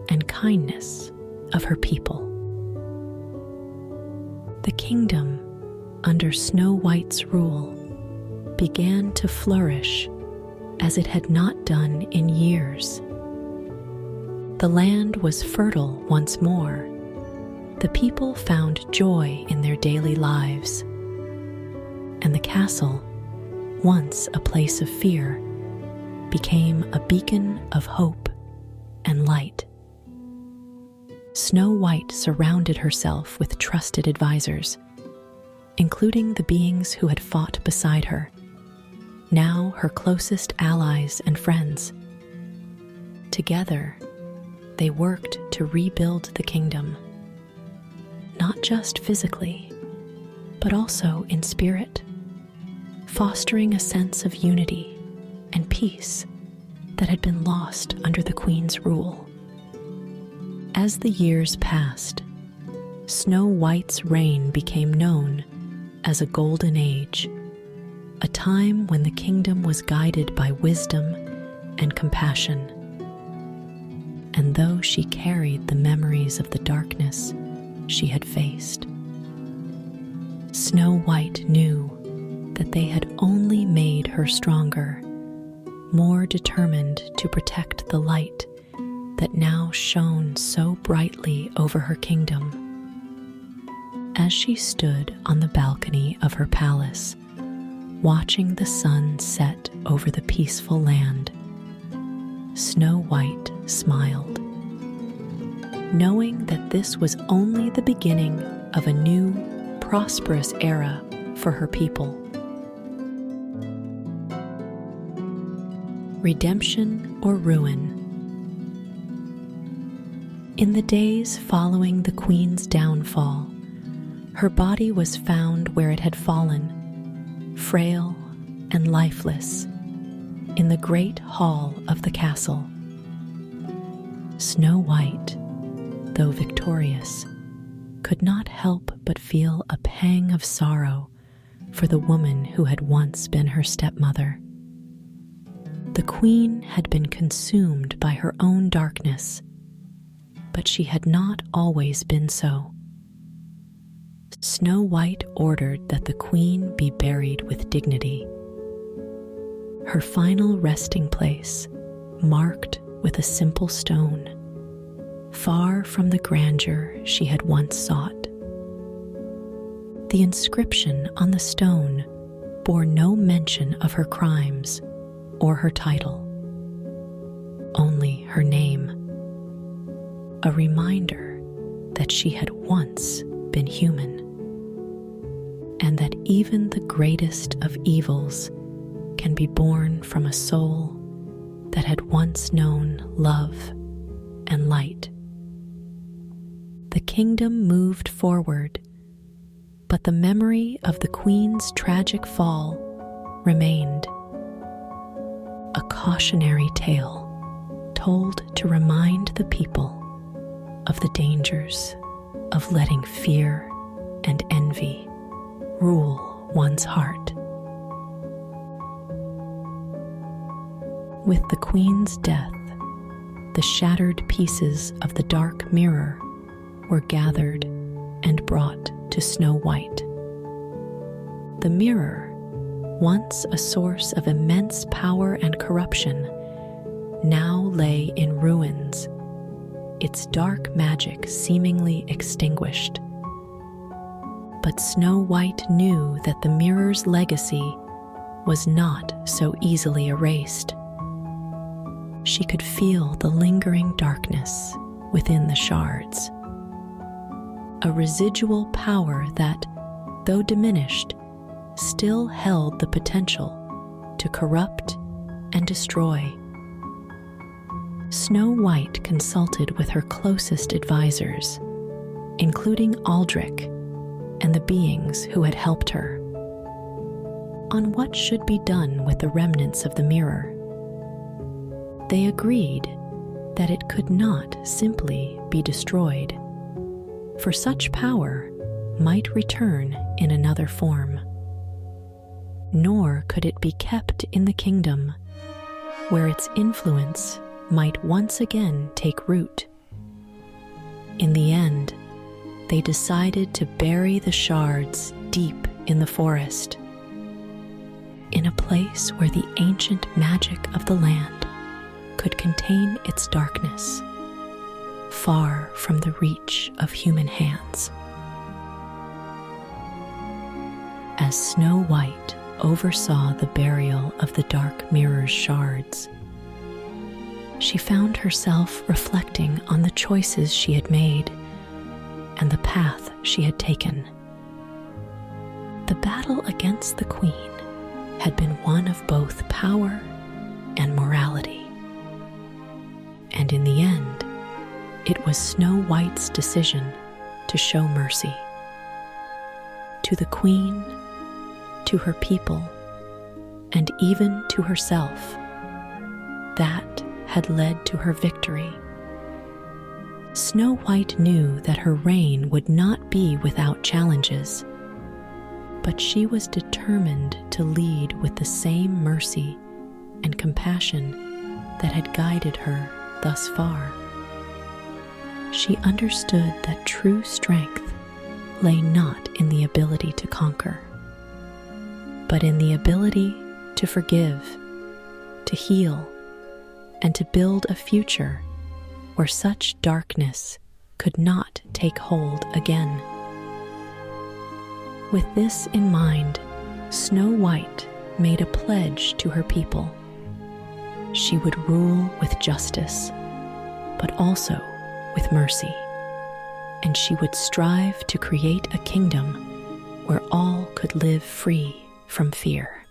and kindness of her people. The kingdom under Snow White's rule, began to flourish as it had not done in years. The land was fertile once more. The people found joy in their daily lives, and the castle, once a place of fear, became a beacon of hope and light. Snow White surrounded herself with trusted advisors, including the beings who had fought beside her, now her closest allies and friends. Together, they worked to rebuild the kingdom, not just physically, but also in spirit, fostering a sense of unity and peace that had been lost under the Queen's rule. As the years passed, Snow White's reign became known as a golden age, a time when the kingdom was guided by wisdom and compassion. And though she carried the memories of the darkness she had faced, Snow White knew that they had only made her stronger, more determined to protect the light that now shone so brightly over her kingdom. As she stood on the balcony of her palace, watching the sun set over the peaceful land, Snow White smiled, knowing that this was only the beginning of a new, prosperous era for her people. Redemption or ruin. In the days following the Queen's downfall, her body was found where it had fallen, frail and lifeless, in the great hall of the castle. Snow White, though victorious, could not help but feel a pang of sorrow for the woman who had once been her stepmother. The Queen had been consumed by her own darkness, but she had not always been so. Snow White ordered that the Queen be buried with dignity. Her final resting place, marked with a simple stone, far from the grandeur she had once sought. The inscription on the stone bore no mention of her crimes or her title, only her name, a reminder that she had once been human, and that even the greatest of evils can be born from a soul that had once known love and light. The kingdom moved forward, but the memory of the Queen's tragic fall remained, a cautionary tale told to remind the people of the dangers of letting fear and envy rule one's heart. With the Queen's death, the shattered pieces of the dark mirror were gathered and brought to Snow White. The mirror, once a source of immense power and corruption, now lay in ruins, its dark magic seemingly extinguished. But Snow White knew that the mirror's legacy was not so easily erased. She could feel the lingering darkness within the shards, a residual power that, though diminished, still held the potential to corrupt and destroy. Snow White consulted with her closest advisors, including Aldrich and the beings who had helped her, on what should be done with the remnants of the mirror. They agreed that it could not simply be destroyed, for such power might return in another form. Nor could it be kept in the kingdom, where its influence might once again take root. In the end, they decided to bury the shards deep in the forest, in a place where the ancient magic of the land could contain its darkness, far from the reach of human hands. As Snow White oversaw the burial of the dark mirror's shards, she found herself reflecting on the choices she had made and the path she had taken. The battle against the Queen had been one of both power and morality. And in the end, it was Snow White's decision to show mercy to the Queen, to her people, and even to herself. That had led to her victory. Snow White knew that her reign would not be without challenges, but she was determined to lead with the same mercy and compassion that had guided her thus far. She understood that true strength lay not in the ability to conquer, but in the ability to forgive, to heal, and to build a future where such darkness could not take hold again. With this in mind, Snow White made a pledge to her people. She would rule with justice, but also with mercy, and she would strive to create a kingdom where all could live free from fear.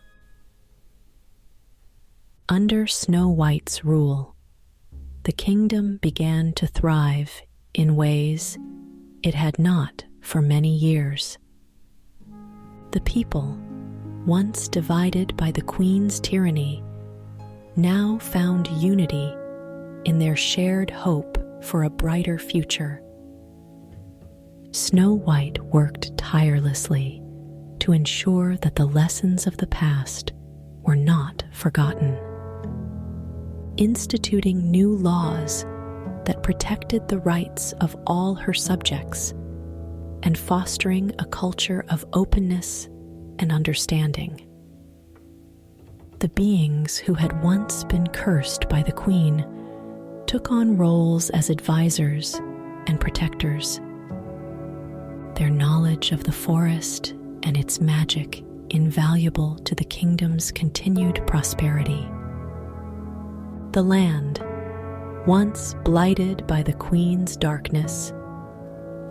Under Snow White's rule, the kingdom began to thrive in ways it had not for many years. The people, once divided by the Queen's tyranny, now found unity in their shared hope for a brighter future. Snow White worked tirelessly to ensure that the lessons of the past were not forgotten, instituting new laws that protected the rights of all her subjects and fostering a culture of openness and understanding. The beings who had once been cursed by the Queen took on roles as advisors and protectors. Their knowledge of the forest and its magic invaluable to the kingdom's continued prosperity. The land, once blighted by the Queen's darkness,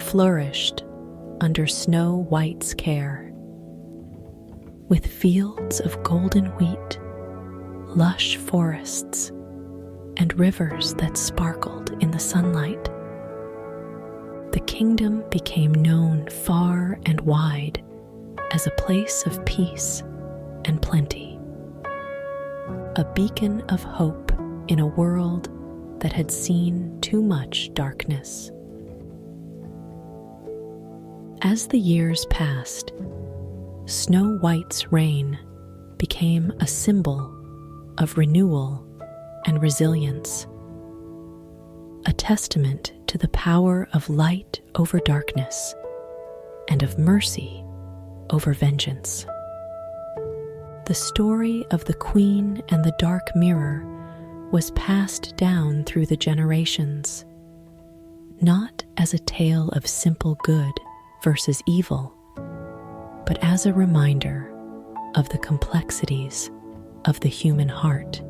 flourished under Snow White's care. With fields of golden wheat, lush forests, and rivers that sparkled in the sunlight, the kingdom became known far and wide as a place of peace and plenty, a beacon of hope in a world that had seen too much darkness. As the years passed, Snow White's reign became a symbol of renewal and resilience, a testament to the power of light over darkness and of mercy over vengeance. The story of the Queen and the Dark Mirror was passed down through the generations, not as a tale of simple good versus evil, but as a reminder of the complexities of the human heart.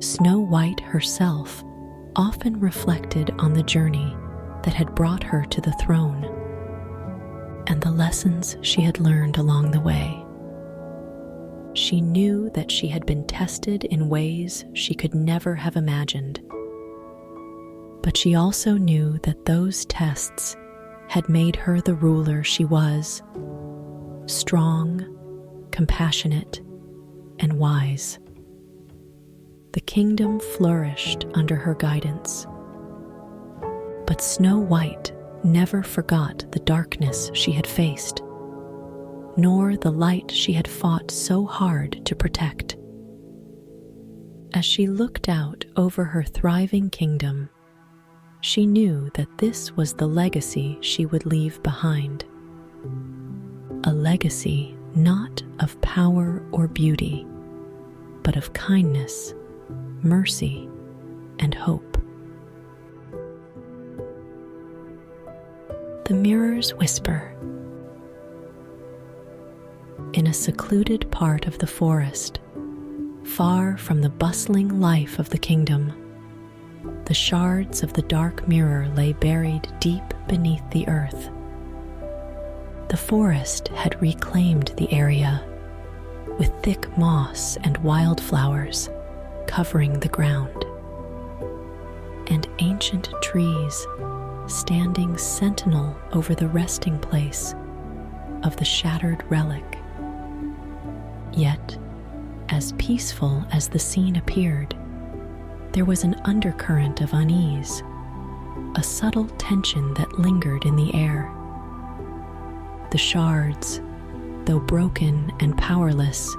Snow White herself often reflected on the journey that had brought her to the throne and the lessons she had learned along the way. She knew that she had been tested in ways she could never have imagined, but she also knew that those tests had made her the ruler she was, strong, compassionate, and wise. The kingdom flourished under her guidance, but Snow White never forgot the darkness she had faced, nor the light she had fought so hard to protect. As she looked out over her thriving kingdom, she knew that this was the legacy she would leave behind. a legacy not of power or beauty, but of kindness, mercy, and hope. The Mirror's Whisper. In a secluded part of the forest, far from the bustling life of the kingdom, the shards of the dark mirror lay buried deep beneath the earth. The forest had reclaimed the area, with thick moss and wildflowers covering the ground, and ancient trees standing sentinel over the resting place of the shattered relic. Yet, as peaceful as the scene appeared, there was an undercurrent of unease, a subtle tension that lingered in the air. The shards, though broken and powerless,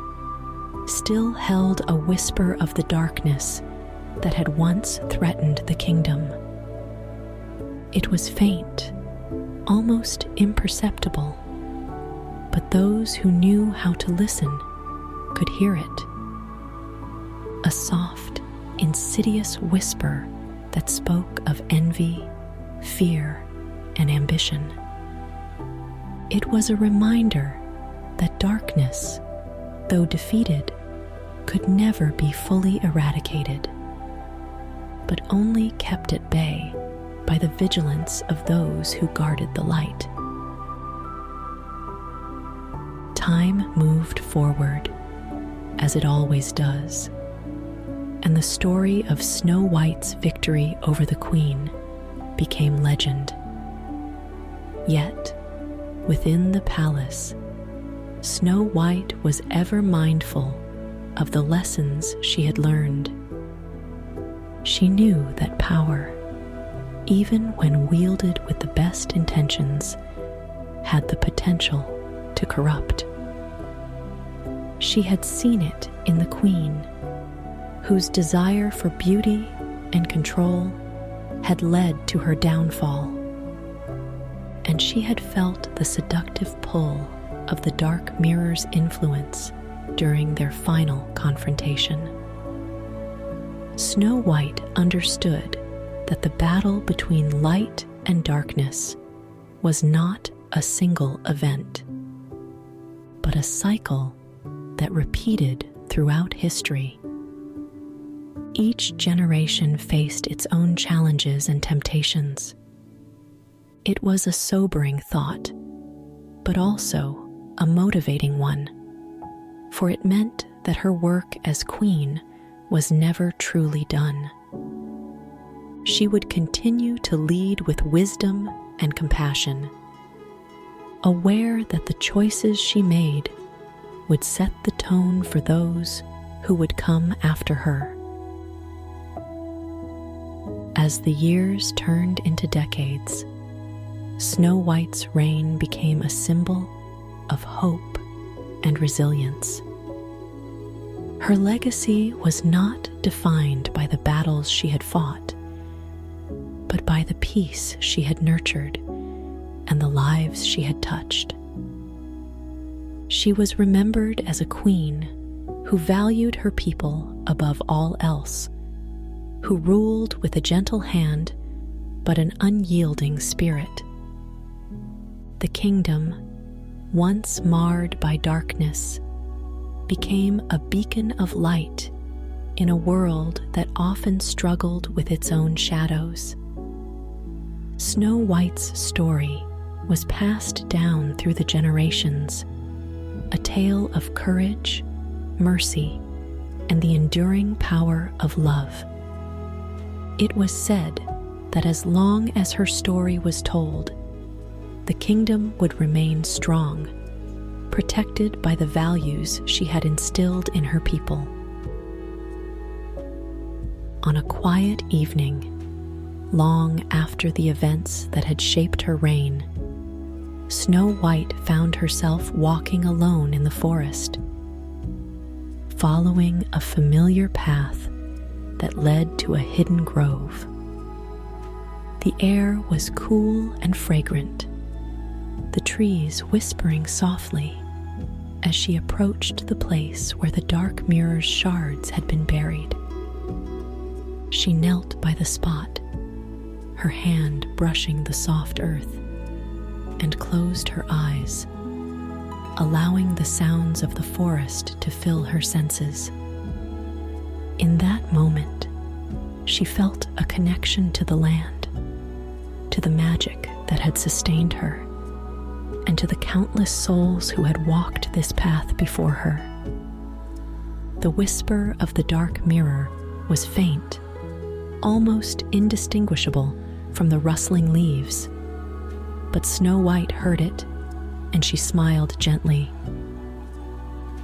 still held a whisper of the darkness that had once threatened the kingdom. It was faint, almost imperceptible, but those who knew how to listen could hear it. A soft, insidious whisper that spoke of envy, fear, and ambition. It was a reminder that darkness, though defeated, could never be fully eradicated, but only kept at bay by the vigilance of those who guarded the light. Time moved forward, as it always does, and the story of Snow White's victory over the Queen became legend. Yet, within the palace, Snow White was ever mindful of the lessons she had learned. She knew that power, even when wielded with the best intentions, had the potential to corrupt. She had seen it in the Queen, whose desire for beauty and control had led to her downfall, and she had felt the seductive pull of the dark mirror's influence during their final confrontation. Snow White understood that the battle between light and darkness was not a single event, but a cycle that repeated throughout history. Each generation faced its own challenges and temptations. It was a sobering thought, but also a motivating one, for it meant that her work as queen was never truly done. She would continue to lead with wisdom and compassion, aware that the choices she made would set the tone for those who would come after her. As the years turned into decades, Snow White's reign became a symbol of hope and resilience. Her legacy was not defined by the battles she had fought, but by the peace she had nurtured and the lives she had touched. She was remembered as a queen who valued her people above all else, who ruled with a gentle hand but an unyielding spirit. The kingdom, once marred by darkness, became a beacon of light in a world that often struggled with its own shadows. Snow White's story was passed down through the generations, a tale of courage, mercy, and the enduring power of love. It was said that as long as her story was told, the kingdom would remain strong, protected by the values she had instilled in her people. On a quiet evening, long after the events that had shaped her reign, Snow White found herself walking alone in the forest, following a familiar path that led to a hidden grove. The air was cool and fragrant, the trees whispering softly as she approached the place where the dark mirror's shards had been buried. She knelt by the spot, her hand brushing the soft earth, and closed her eyes, allowing the sounds of the forest to fill her senses. In that moment, she felt a connection to the land, to the magic that had sustained her, and to the countless souls who had walked this path before her. The whisper of the dark mirror was faint, almost indistinguishable from the rustling leaves, but Snow White heard it, and she smiled gently.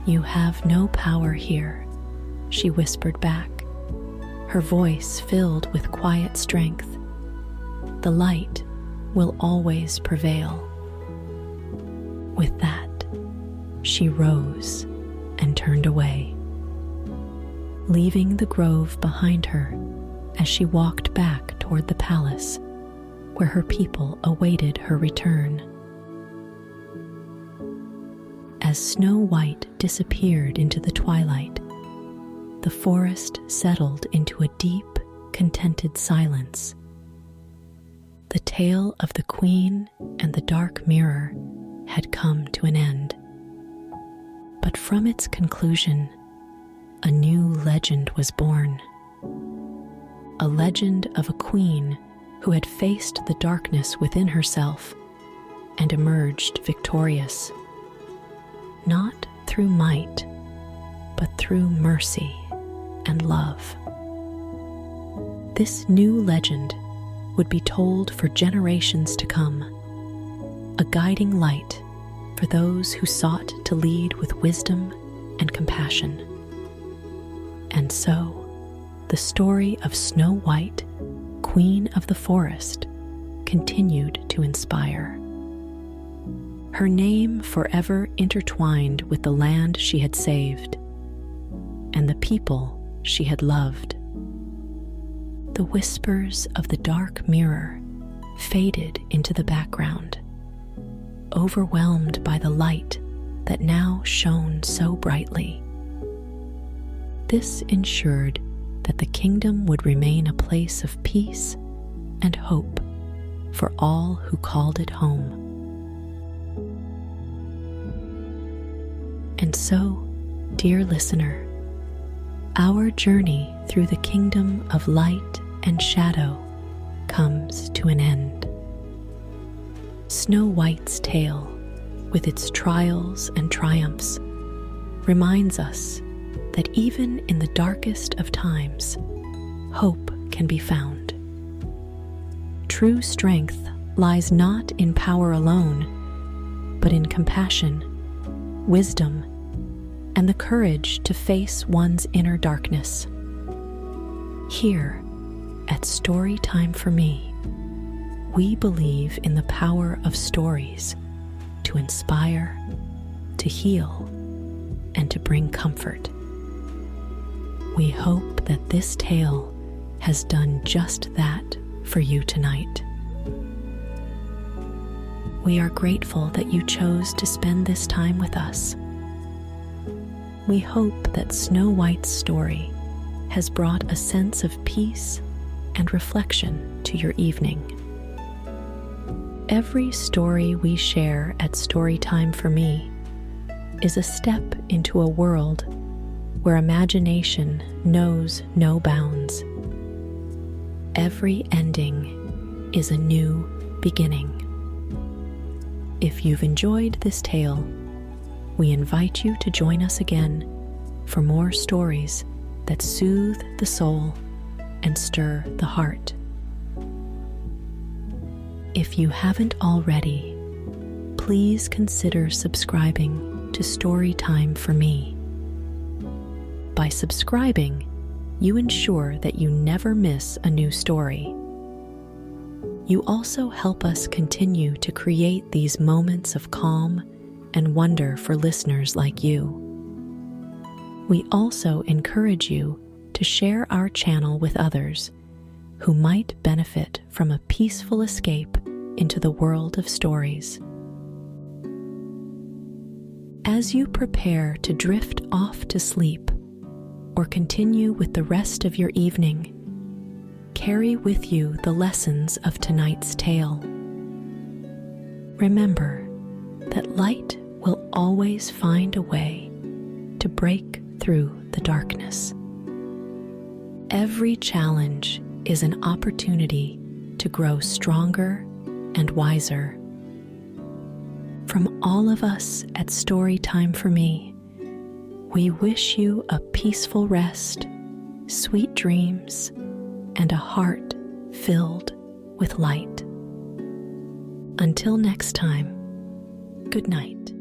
"You have no power here," she whispered back, her voice filled with quiet strength. "The light will always prevail." With that, she rose and turned away, leaving the grove behind her as she walked back toward the palace where her people awaited her return. As Snow White disappeared into the twilight, the forest settled into a deep, contented silence. The tale of the Queen and the Dark Mirror had come to an end. But from its conclusion, a new legend was born. A legend of a queen who had faced the darkness within herself and emerged victorious, not through might, but through mercy and love. This new legend would be told for generations to come, a guiding light for those who sought to lead with wisdom and compassion. And so, the story of Snow White, Queen of the Forest, continued to inspire. Her name forever intertwined with the land she had saved and the people she had loved. The whispers of the dark mirror faded into the background, overwhelmed by the light that now shone so brightly. This ensured that the kingdom would remain a place of peace and hope for all who called it home. And so, dear listener, our journey through the kingdom of light and shadow comes to an end. Snow White's tale, with its trials and triumphs, reminds us that even in the darkest of times, hope can be found. True strength lies not in power alone, but in compassion, wisdom, and the courage to face one's inner darkness. Here, at Storytime for Me, we believe in the power of stories to inspire, to heal, and to bring comfort. We hope that this tale has done just that for you tonight. We are grateful that you chose to spend this time with us. We hope that Snow White's story has brought a sense of peace and reflection to your evening. Every story we share at Storytime for Me is a step into a world where imagination knows no bounds. Every ending is a new beginning. If you've enjoyed this tale, we invite you to join us again for more stories that soothe the soul and stir the heart. If you haven't already, please consider subscribing to Storytime for Me. By subscribing, you ensure that you never miss a new story. You also help us continue to create these moments of calm and wonder for listeners like you. We also encourage you to share our channel with others who might benefit from a peaceful escape into the world of stories. As you prepare to drift off to sleep or continue with the rest of your evening, carry with you the lessons of tonight's tale. Remember that light will always find a way to break through the darkness. Every challenge is an opportunity to grow stronger and wiser. From all of us at Storytime for Me, we wish you a peaceful rest, sweet dreams, and a heart filled with light. Until next time, good night.